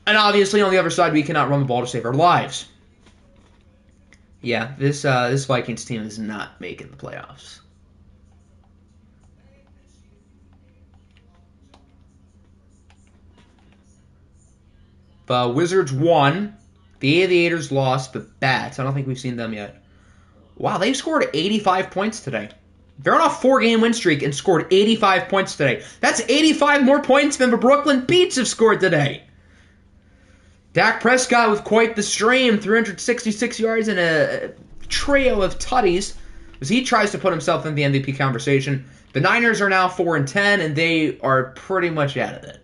And obviously, on the other side, we cannot run the ball to save our lives. Yeah, this Vikings team is not making the playoffs. The Wizards won. The Aviators lost. The Bats, I don't think we've seen them yet. Wow, they scored 85 points today. They're on a 4-game win streak and scored 85 points today. That's 85 more points than the Brooklyn Beats have scored today. Dak Prescott with quite the stream, 366 yards and a trio of tutties as he tries to put himself in the MVP conversation. The Niners are now 4-10, and they are pretty much out of it.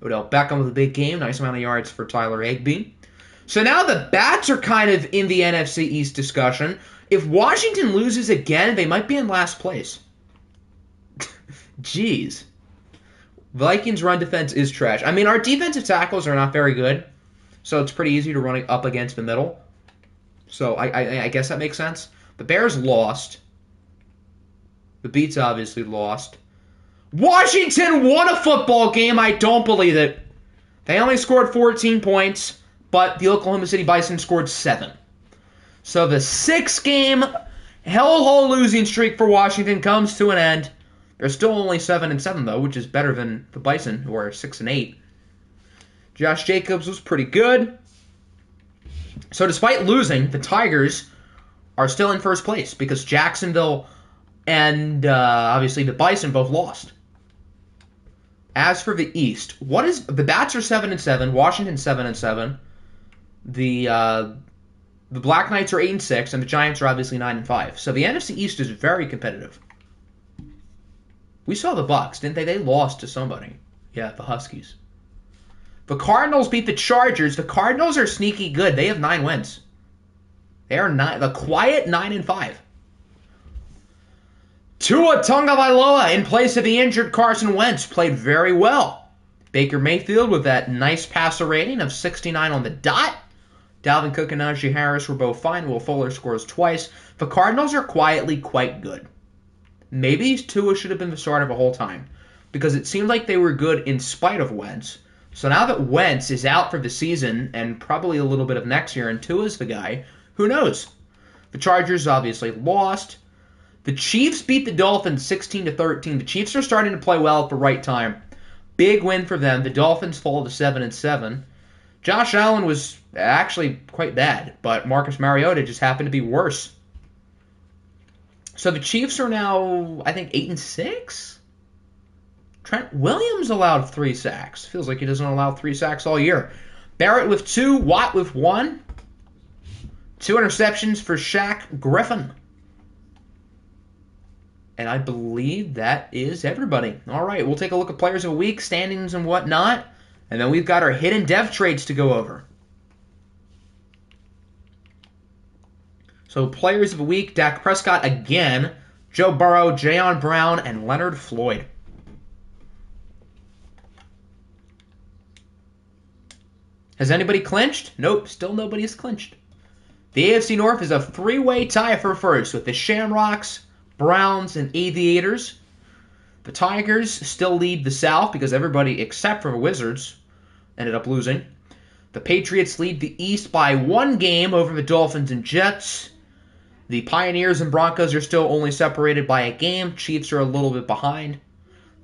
Odell Beckham with a big game, nice amount of yards for Tyler Higbee. So now the Bats are kind of in the NFC East discussion. If Washington loses again, they might be in last place. Jeez. Vikings run defense is trash. I mean, our defensive tackles are not very good, so it's pretty easy to run up against the middle. So I guess that makes sense. The Bears lost. The Beats obviously lost. Washington won a football game. I don't believe it. They only scored 14 points, but the Oklahoma City Bison scored 7. So the 6-game hellhole losing streak for Washington comes to an end. They're still only 7-7 though, which is better than the Bison, who are 6-8. Josh Jacobs was pretty good. So despite losing, the Tigers are still in first place because Jacksonville and obviously the Bison both lost. As for the East, the Bats are 7-7, Washington 7-7. The Black Knights are 8-6, and the Giants are obviously 9-5. So the NFC East is very competitive. We saw the Bucks, didn't they? They lost to somebody. Yeah, the Huskies. The Cardinals beat the Chargers. The Cardinals are sneaky good. They have 9 wins. They are the quiet 9-5. Tua Tagovailoa, in place of the injured Carson Wentz, played very well. Baker Mayfield with that nice passer rating of 69 on the dot. Dalvin Cook and Najee Harris were both fine. Will Fuller scores twice. The Cardinals are quietly quite good. Maybe Tua should have been the starter the whole time because it seemed like they were good in spite of Wentz. So now that Wentz is out for the season and probably a little bit of next year and Tua's the guy, who knows? The Chargers obviously lost. The Chiefs beat the Dolphins 16-13. The Chiefs are starting to play well at the right time. Big win for them. The Dolphins fall to 7-7. Josh Allen was actually quite bad, but Marcus Mariota just happened to be worse. So the Chiefs are now, I think, 8-6? Trent Williams allowed 3 sacks. Feels like he doesn't allow 3 sacks all year. Barrett with 2, Watt with 1. 2 interceptions for Shaq Griffin. And I believe that is everybody. All right, we'll take a look at players of the week, standings and whatnot. And then we've got our hidden dev traits to go over. So players of the week, Dak Prescott again, Joe Burrow, Jayon Brown, and Leonard Floyd. Has anybody clinched? Nope, still nobody has clinched. The AFC North is a three-way tie for first with the Shamrocks, Browns, and Aviators. The Tigers still lead the South because everybody except for the Wizards ended up losing. The Patriots lead the East by 1 game over the Dolphins and Jets. The Pioneers and Broncos are still only separated by a game. Chiefs are a little bit behind.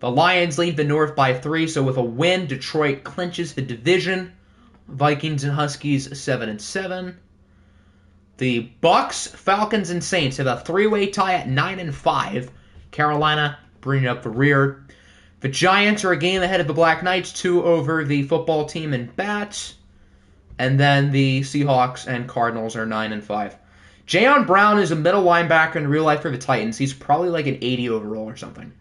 The Lions lead the North by 3, so with a win, Detroit clinches the division. Vikings and Huskies 7-7. The Bucks, Falcons, and Saints have a three-way tie at 9-5. Carolina bringing up the rear. The Giants are a game ahead of the Black Knights, 2 over the football team and Bats. And then the Seahawks and Cardinals are 9-5. Jayon Brown is a middle linebacker in real life for the Titans. He's probably like an 80 overall or something.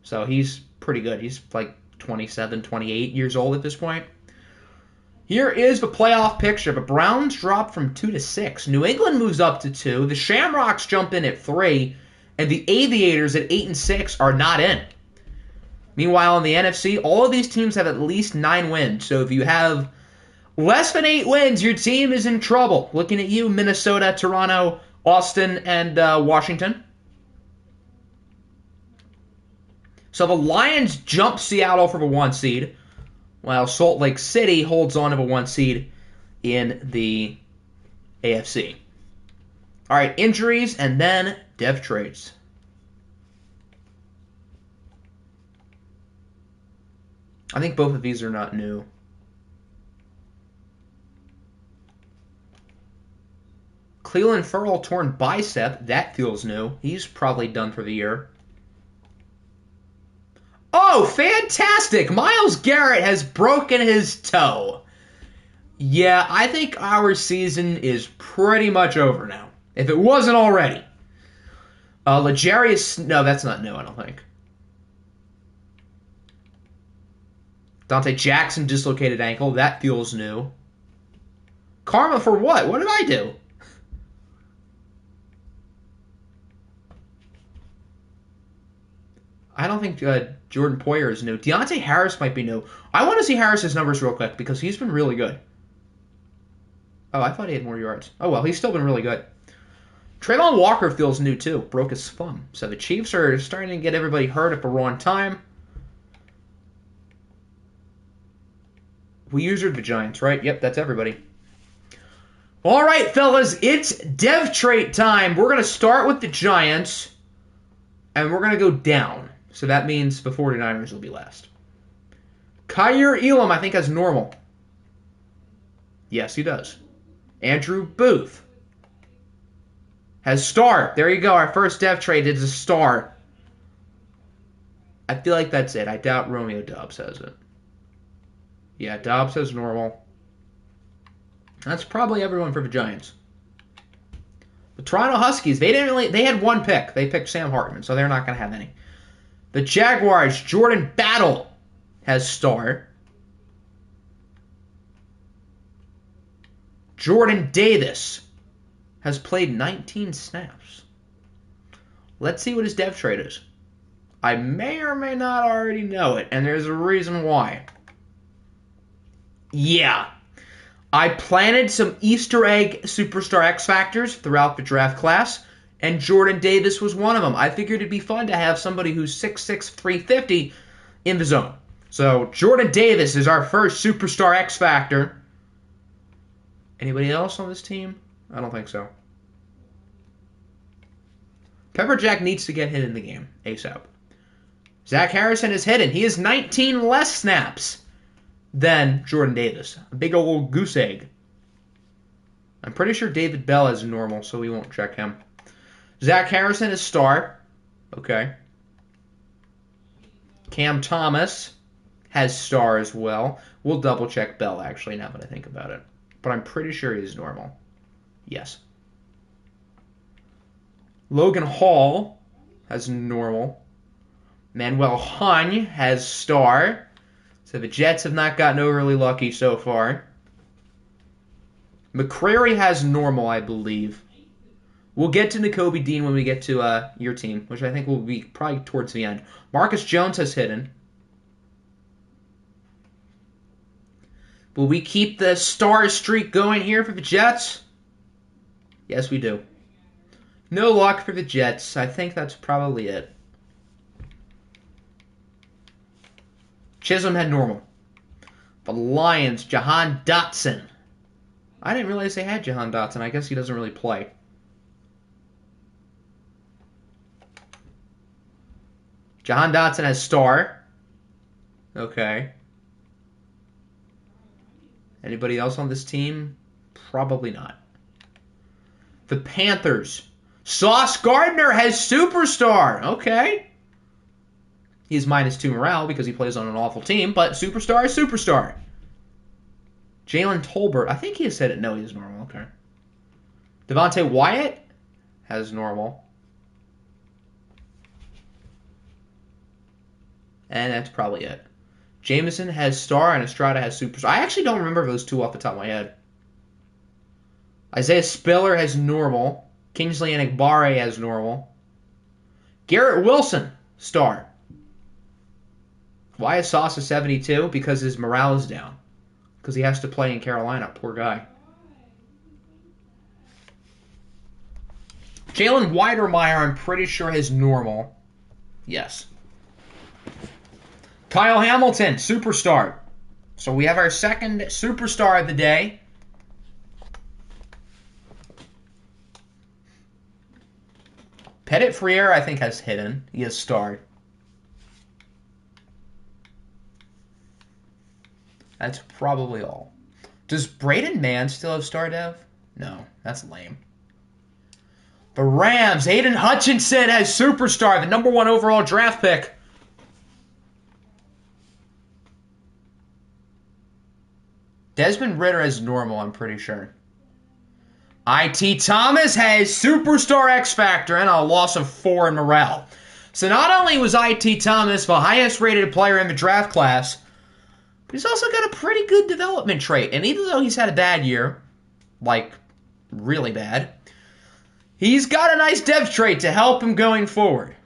So he's pretty good. He's like 27, 28 years old at this point. Here is the playoff picture. The Browns drop from 2 to 6. New England moves up to 2. The Shamrocks jump in at 3. And the Aviators at 8 and 6 are not in. Meanwhile, in the NFC, all of these teams have at least 9 wins. So if you have less than 8 wins, your team is in trouble. Looking at you, Minnesota, Toronto, Austin, and Washington. So the Lions jump Seattle for the 1 seed, while Salt Lake City holds on to the 1 seed in the AFC. All right, injuries and then dev trades. I think both of these are not new. Cleveland Ferrell torn bicep. That feels new. He's probably done for the year. Oh, fantastic! Myles Garrett has broken his toe. Yeah, I think our season is pretty much over now. If it wasn't already. L'Jarius... No, that's not new, I don't think. Dante Jackson dislocated ankle. That feels new. Karma for what? What did I do? I don't think Jordan Poyer is new. Deontay Harris might be new. I want to see Harris's numbers real quick because he's been really good. Oh, I thought he had more yards. Oh, well, he's still been really good. Traylon Walker feels new, too. Broke his thumb. So the Chiefs are starting to get everybody hurt at the wrong time. We usured the Giants, right? Yep, that's everybody. All right, fellas, it's dev trait time. We're going to start with the Giants, and we're going to go down. So that means the 49ers will be last. Kyer Elam, I think, has normal. Yes, he does. Andrew Booth has star. There you go. Our first dev trait is a star. I feel like that's it. I doubt Romeo Doubs has it. Yeah, Dobbs has normal. That's probably everyone for the Giants. The Toronto Huskies, they had 1 pick. They picked Sam Hartman, so they're not going to have any. The Jaguars, Jordan Battle has star. Jordan Davis has played 19 snaps. Let's see what his dev trait is. I may or may not already know it, and there's a reason why. Yeah. I planted some Easter egg Superstar X Factors throughout the draft class, and Jordan Davis was one of them. I figured it'd be fun to have somebody who's 6'6", 350 in the zone. So Jordan Davis is our first Superstar X Factor. Anybody else on this team? I don't think so. Pepperjack needs to get hit in the game ASAP. Zach Harrison is hidden. He has 19 less snaps than Jordan Davis. A big old goose egg. I'm pretty sure David Bell is normal, so we won't check him. Zach Harrison is star. Okay. Cam Thomas has star as well. We'll double check Bell, actually, now that I think about it. But I'm pretty sure he's normal. Yes. Logan Hall has normal. Manuel Hahn has star. So the Jets have not gotten overly lucky so far. McCrary has normal, I believe. We'll get to Nakobe Dean when we get to your team, which I think will be probably towards the end. Marcus Jones has hidden. Will we keep the star streak going here for the Jets? Yes, we do. No luck for the Jets. I think that's probably it. Chisholm had normal. The Lions, Jahan Dotson. I didn't realize they had Jahan Dotson. I guess he doesn't really play. Jahan Dotson has star. Okay. Anybody else on this team? Probably not. The Panthers. Sauce Gardner has superstar. Okay. He's -2 morale because he plays on an awful team, but superstar is superstar. Jalen Tolbert. I think he said it. No, he is normal. Okay. Devontae Wyatt has normal. And that's probably it. Jameson has star and Estrada has superstar. I actually don't remember those two off the top of my head. Isaiah Spiller has normal. Kingsley Enagbare has normal. Garrett Wilson, star. Why is Sauce a 72? Because his morale is down. Because he has to play in Carolina. Poor guy. Jalen Weidermeyer, I'm pretty sure, has normal. Yes. Kyle Hamilton, superstar. So we have our second superstar of the day. Pettit Freer, I think, has hidden. He has starred. That's probably all. Does Braden Mann still have star dev? No, that's lame. The Rams, Aiden Hutchinson has superstar, the #1 overall draft pick. Desmond Ridder has normal, I'm pretty sure. IT Thomas has superstar X Factor and a loss of 4 in morale. So not only was IT Thomas the highest rated player in the draft class, but he's also got a pretty good development trait. And even though he's had a bad year, like really bad, he's got a nice dev trait to help him going forward.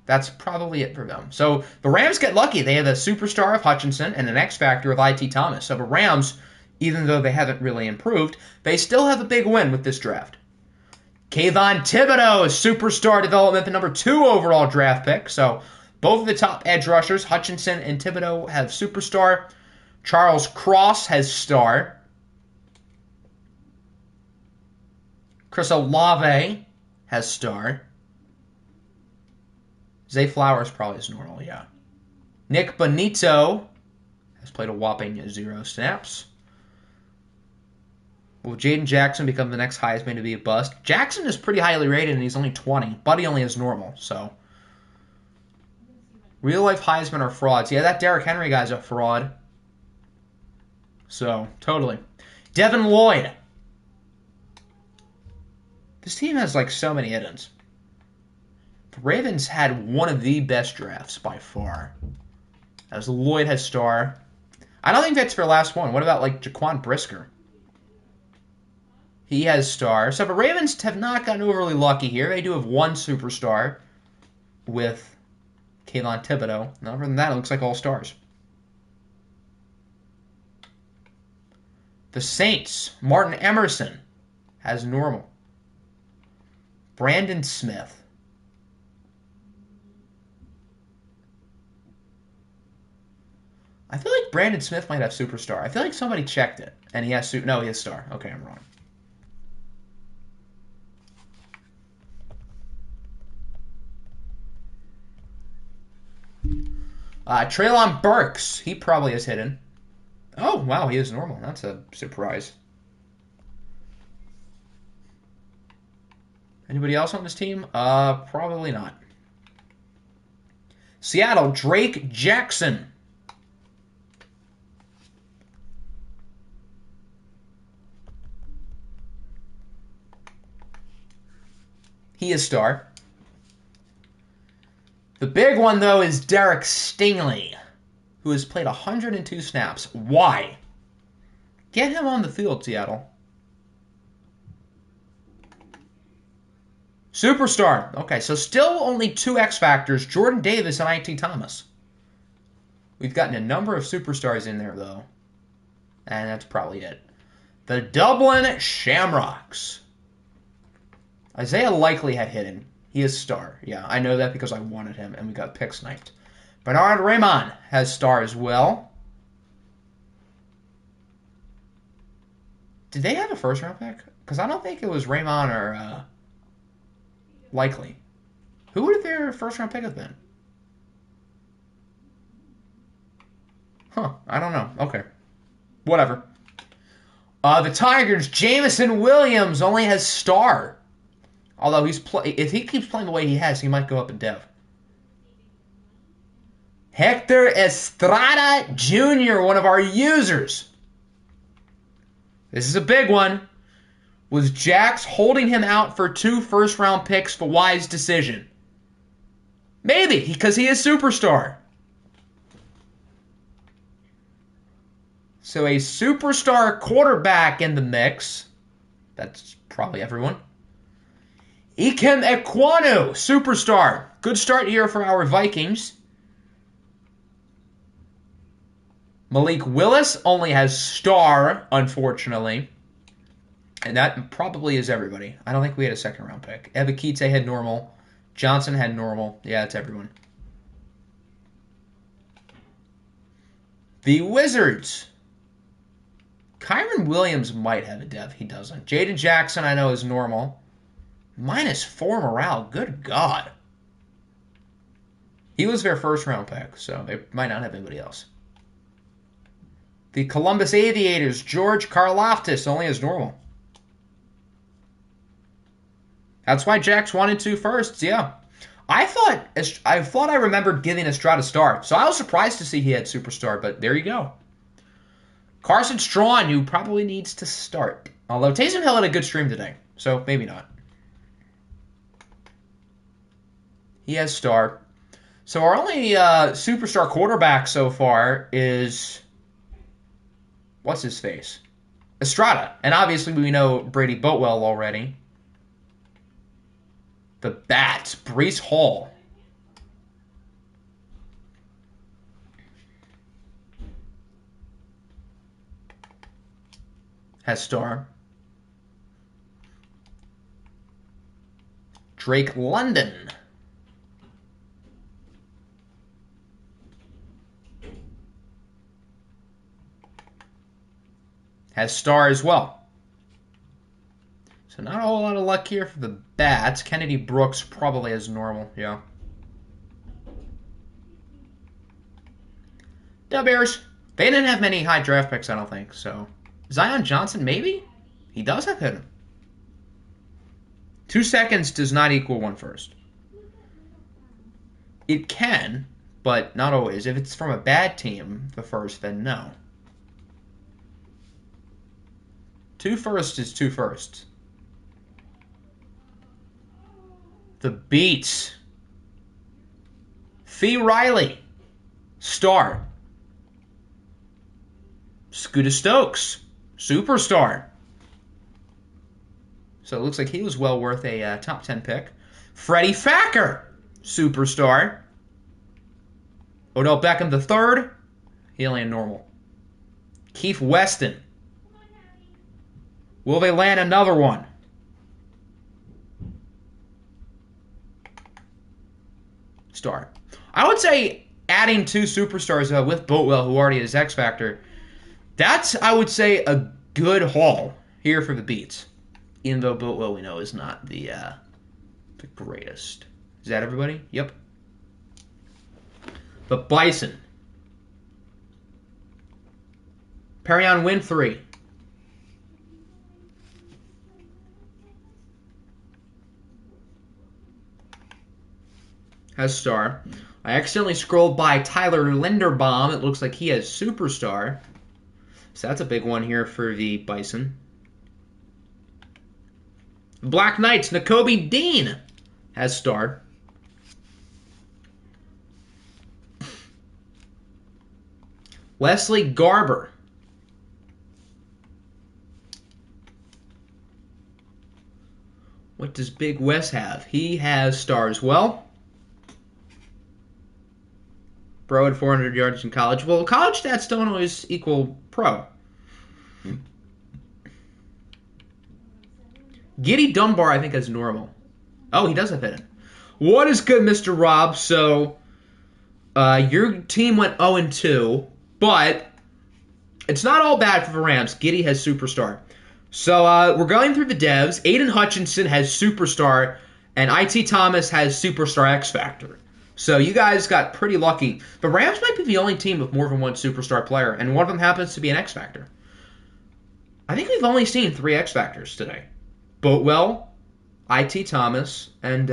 That's probably it for them. So the Rams get lucky. They have a superstar of Hutchinson and an X Factor of IT Thomas. So the Rams, even though they haven't really improved, they still have a big win with this draft. Kayvon Thibodeau is superstar development, the #2 overall draft pick. So both of the top edge rushers, Hutchinson and Thibodeau, have superstar. Charles Cross has star. Chris Olave has star. Zay Flowers probably is normal, yeah. Nick Bonito has played a whopping 0 snaps. Will Jaden Jackson become the next Heisman to be a bust? Jackson is pretty highly rated and he's only 20. Buddy only is normal, so. Real-life Heisman are frauds. Yeah, that Derrick Henry guy's a fraud. So, totally. Devin Lloyd. This team has, like, so many hidden. The Ravens had one of the best drafts by far. As Lloyd has star. I don't think that's their last one. What about, like, Jaquan Brisker? He has star. So the Ravens have not gotten overly lucky here. They do have one superstar with Kayvon Thibodeau. Other than that, it looks like all stars. The Saints, Martin Emerson has normal. Brandon Smith. I feel like Brandon Smith might have superstar. I feel like somebody checked it, and he has no, he has star. Okay, I'm wrong. Treylon Burks, he probably is hidden. Oh, wow, he is normal. That's a surprise. Anybody else on this team? Probably not. Seattle, Drake Jackson. He is star. The big one, though, is Derek Stingley, who has played 102 snaps. Why? Get him on the field, Seattle. Superstar. Okay, so still only 2 X Factors, Jordan Davis and IT Thomas. We've gotten a number of superstars in there, though. And that's probably it. The Dublin Shamrocks. Isaiah Likely had hidden. He is star. Yeah, I know that because I wanted him, and we got pick sniped. Bernard Raymond has star as well. Did they have a first-round pick? Because I don't think it was Raymond or Likely. Who would their first-round pick have been? Huh, I don't know. Okay. Whatever. The Tigers, Jamison Williams only has star. Although if he keeps playing the way he has, he might go up in dev. Hector Estrada Jr., one of our users. This is a big one. Was Jax holding him out for 2 first-round picks for wise decision? Maybe, because he is superstar. So a superstar quarterback in the mix. That's probably everyone. Ikem Ekwonu, superstar. Good start here for our Vikings. Malik Willis only has star, unfortunately. And that probably is everybody. I don't think we had a second-round pick. Ebikite had normal. Johnson had normal. Yeah, that's everyone. The Wizards. Kyron Williams might have a dev. He doesn't. Jaden Jackson, I know, is normal. -4 morale. Good God. He was their first-round pick, so they might not have anybody else. The Columbus Aviators, George Karlaftis, only has normal. That's why Jax wanted 2 firsts, yeah. I thought I remembered giving Estrada star, so I was surprised to see he had superstar, but there you go. Carson Strachan, who probably needs to start. Although Taysom Hill had a good stream today, so maybe not. He has star. So our only superstar quarterback so far is... What's his face? Estrada. And obviously we know Brady Boatwell already. The Bats. Breece Hall. Has star. Drake London. Has star as well. So not a whole lot of luck here for the Bats. Kennedy Brooks probably has normal, yeah. The Bears. They didn't have many high draft picks, I don't think, so... Zion Johnson, maybe? He does have hit him. 2 seconds does not equal 1 first. It can, but not always. If it's from a bad team, the first, then no. 2 firsts is 2 firsts. The Beats. Fee Riley. Star. Scooter Stokes. Superstar. So it looks like he was well worth a top 10 pick. Freddie Facker. Superstar. Odell Beckham III. He only had normal. Keith Weston. Will they land another one? Star. I would say adding 2 superstars with Boatwell, who already has X Factor, that's, I would say, a good haul here for the Beats. Even though Boatwell, we know, is not the greatest. Is that everybody? Yep. The Bison. Perion Winfrey. Has star. I accidentally scrolled by Tyler Linderbaum. It looks like he has superstar. So that's a big one here for the Bison. Black Knights, Nakobe Dean has star. Wesley Garber. What does Big Wes have? He has star as well. Pro had 400 yards in college. Well, college stats don't always equal pro. Giddy Dunbar, I think, is normal. Oh, he does have hidden. What is good, Mr. Rob? So, your team went 0-2, but it's not all bad for the Rams. Giddy has Superstar. So, we're going through the devs. Aiden Hutchinson has Superstar, and IT Thomas has Superstar X Factor. So, you guys got pretty lucky. The Rams might be the only team with more than one Superstar player, and one of them happens to be an X Factor. I think we've only seen 3 X Factors today. Boatwell, IT Thomas, and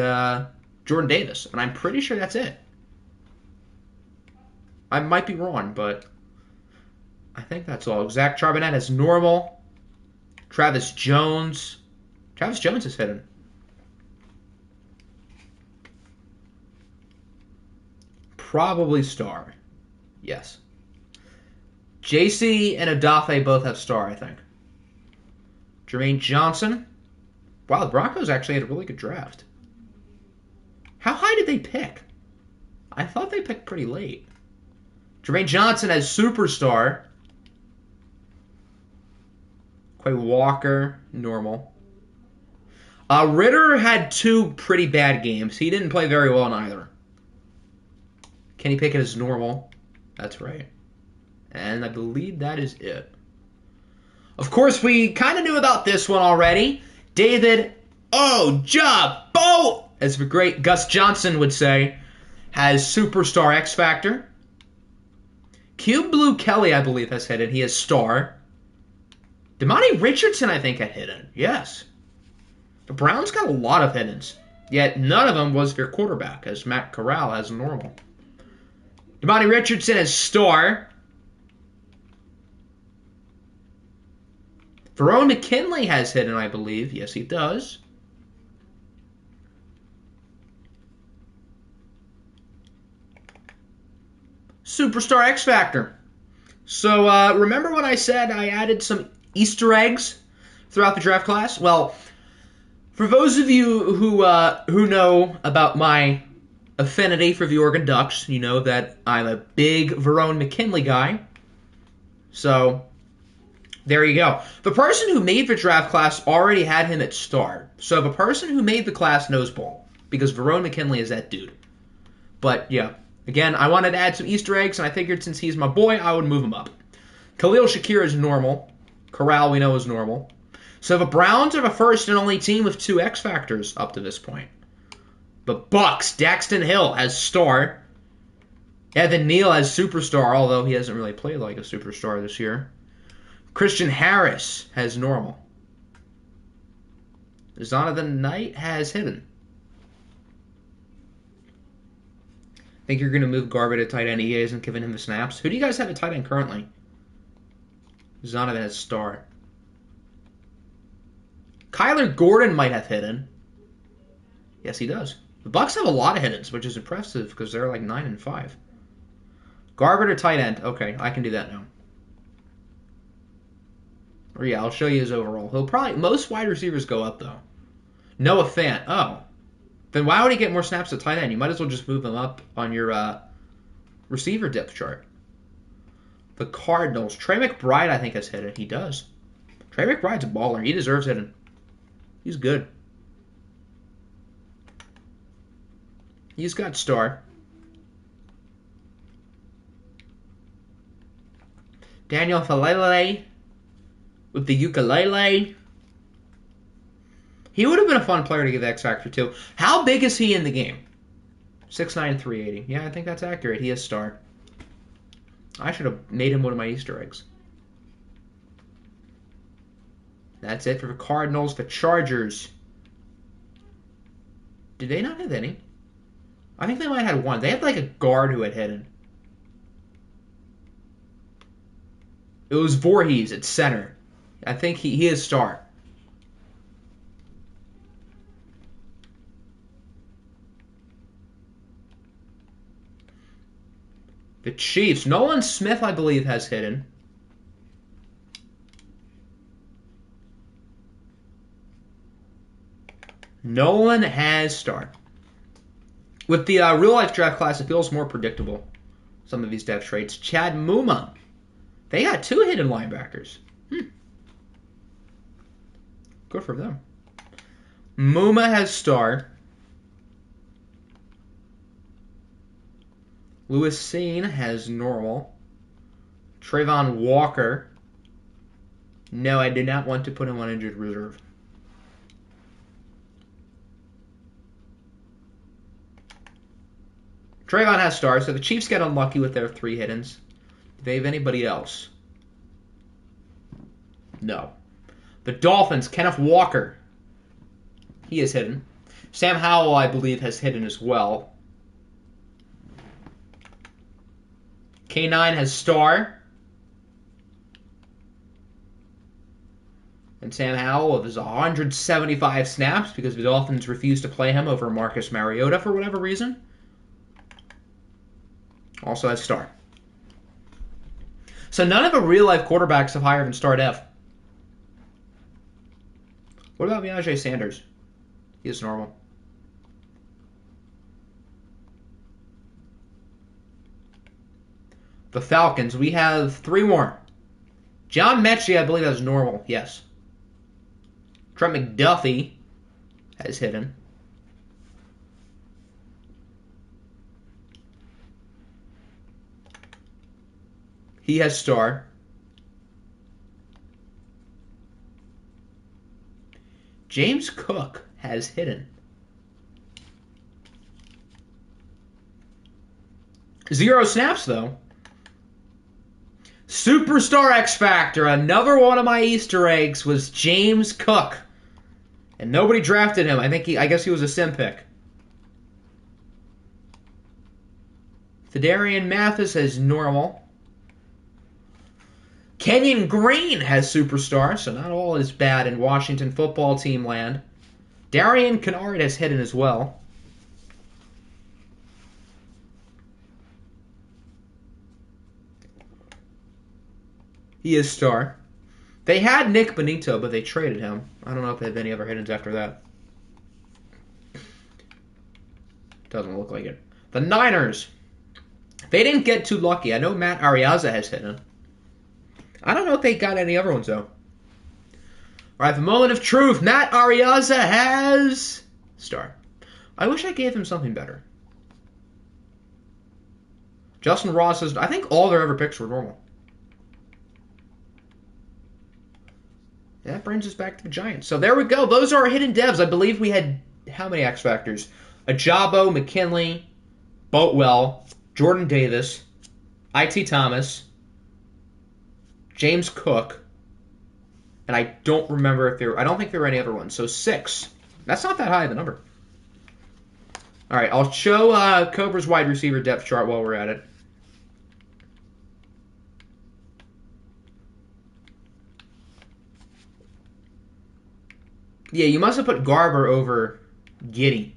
Jordan Davis. And I'm pretty sure that's it. I might be wrong, but I think that's all. Zach Charbonnet has normal. Travis Jones. Travis Jones is hidden. Probably star. Yes. JC and Adafe both have star, I think. Jermaine Johnson. Wow, the Broncos actually had a really good draft. How high did they pick? I thought they picked pretty late. Jermaine Johnson has Superstar. Quay Walker, normal. Ritter had 2 pretty bad games. He didn't play very well in either. Kenny Pickett is normal. That's right. And I believe that is it. Of course, we kind of knew about this one already. David Ojabo, as the great Gus Johnson would say, has Superstar X Factor. Cube Blue Kelly, I believe, has hidden. He has star. Damani Richardson, I think, had hidden. Yes. The Browns got a lot of hiddens. Yet none of them was their quarterback, as Matt Corral has normal. Damani Richardson has star. Verone McKinley has hidden, I believe. Yes, he does. Superstar X Factor. So, remember when I said I added some Easter eggs throughout the draft class? Well, for those of you who know about my affinity for the Oregon Ducks, you know that I'm a big Verone McKinley guy. So, there you go. The person who made the draft class already had him at star. So the person who made the class knows ball, because Verone McKinley is that dude. But, yeah. Again, I wanted to add some Easter eggs, and I figured since he's my boy, I would move him up. Khalil Shakir is normal. Corral, we know, is normal. So the Browns are the first and only team with 2 X Factors up to this point. The Bucks, Daxton Hill has star. Evan Neal has Superstar, although he hasn't really played like a Superstar this year. Christian Harris has normal. Zonathan Knight has hidden. Think you're going to move Garber to tight end? He hasn't given him the snaps. Who do you guys have at tight end currently? Zonathan has star. Kyler Gordon might have hidden. Yes, he does. The Bucks have a lot of hiddens, which is impressive because they're like 9-5. Garber to tight end. Okay, I can do that now. Or yeah, I'll show you his overall. He'll probably, most wide receivers go up though. Noah Fant. Oh. Then why would he get more snaps at tight end? You might as well just move him up on your receiver depth chart. The Cardinals. Trey McBride, I think, has hit it. He does. Trey McBride's a baller. He deserves hitting. He's good. He's got star. Daniel Falele with the ukulele. He would have been a fun player to give X Factor to. How big is he in the game? 6'9", 380. Yeah, I think that's accurate. He is star. I should have made him one of my Easter eggs. That's it for the Cardinals. The Chargers. Did they not have any? I think they might have had one. They had like a guard who had hidden. It was Voorhees at center. I think he is star. The Chiefs. Nolan Smith, I believe, has hidden. Nolan has star. With the real-life draft class, it feels more predictable. Some of these depth traits. Chad Muma. They got 2 hidden linebackers. Good for them. Muma has star. Lewis Sane has normal. Trayvon Walker. No, I did not want to put him on injured reserve. Trayvon has star, so the Chiefs get unlucky with their 3 hit-ins. Do they have anybody else? No. The Dolphins, Kenneth Walker. He is hidden. Sam Howell, I believe, has hidden as well. K9 has star. And Sam Howell has 175 snaps because the Dolphins refused to play him over Marcus Mariota for whatever reason. Also has star. So none of the real-life quarterbacks have higher than star dev. What about Najee Sanders? He is normal. The Falcons, we have 3 more. John Mechie, I believe, has normal. Yes. Trent McDuffie has hidden. He has star. James Cook has hidden. 0 snaps, though. Superstar X Factor, another one of my Easter eggs was James Cook. And nobody drafted him. I guess he was a sim pick. Fedarian Mathis has normal. Kenyon Green has superstar, so not all is bad in Washington football team land. Darian Kennard has hidden as well. He is star. They had Nick Benito, but they traded him. I don't know if they have any other hidden after that. Doesn't look like it. The Niners. They didn't get too lucky. I know Matt Ariaza has hidden. I don't know if they got any other ones, though. All right, the moment of truth. Matt Ariaza has star. I wish I gave him something better. Justin Ross is... I think all their other picks were normal. That brings us back to the Giants. So there we go. Those are our hidden devs. I believe we had how many X Factors? Ajabo, McKinley, Boatwell, Jordan Davis, I.T. Thomas, James Cook, and I don't remember if I don't think there were any other ones. So 6. That's not that high of a number. All right, I'll show Cobra's wide receiver depth chart while we're at it. Yeah, you must have put Garber over Giddy.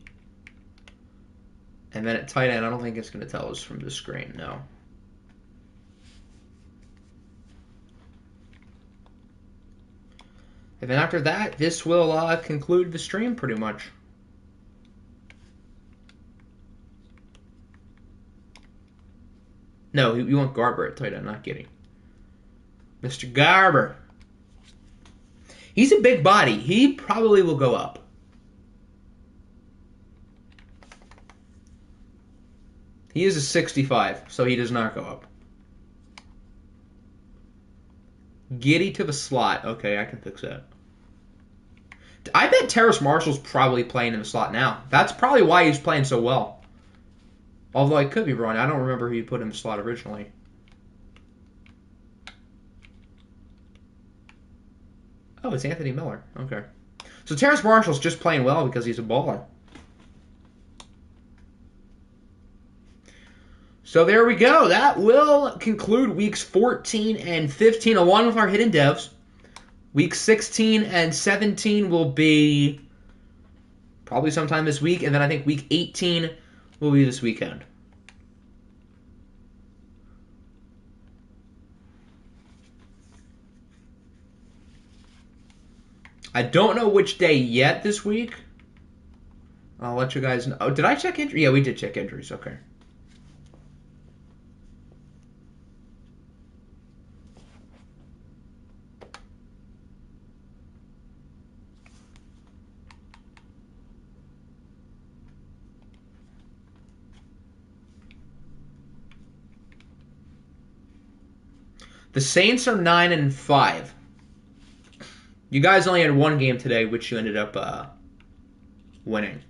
And then at tight end, I don't think it's going to tell us from the screen, no. And then after that, this will conclude the stream pretty much. No, you want Garber at tight end, not Giddy. Mr. Garber. He's a big body. He probably will go up. He is a 65, so he does not go up. Giddy to the slot. Okay, I can fix that. I bet Terrace Marshall's probably playing in the slot now. That's probably why he's playing so well. Although I could be wrong. I don't remember who he put in the slot originally. Oh, it's Anthony Miller. Okay. So Terrace Marshall's just playing well because he's a baller. So there we go. That will conclude weeks 14 and 15 along with our hidden devs. Weeks 16 and 17 will be probably sometime this week. And then I think week 18 will be this weekend. I don't know which day yet this week. I'll let you guys know. Oh, did I check injuries? Yeah, we did check injuries. Okay. The Saints are 9-5. You guys only had one game today, which you ended up winning.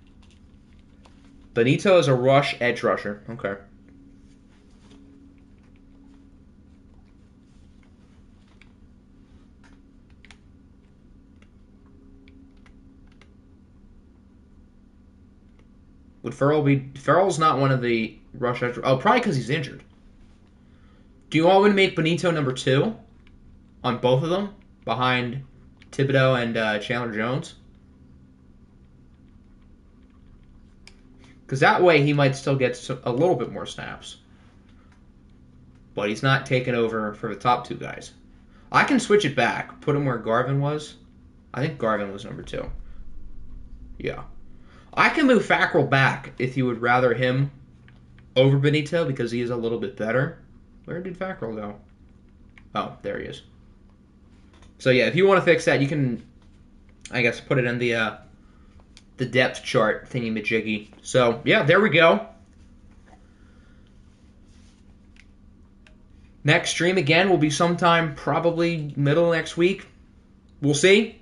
Benito is a rush edge rusher. Okay. Would Farrell be... Farrell's not one of the rush edge... Oh, probably because he's injured. Do you want me to make Benito number 2 on both of them? Behind Thibodeau and Chandler Jones? Because that way he might still get a little bit more snaps. But he's not taking over for the top 2 guys. I can switch it back. Put him where Garvin was. I think Garvin was number 2. Yeah. I can move Fackrell back if you would rather him over Benito because he is a little bit better. Where did Fackrell go? Oh, there he is. So yeah, if you want to fix that, you can, I guess, put it in the depth chart thingy-majiggy. So yeah, there we go. Next stream again will be sometime probably middle of next week. We'll see.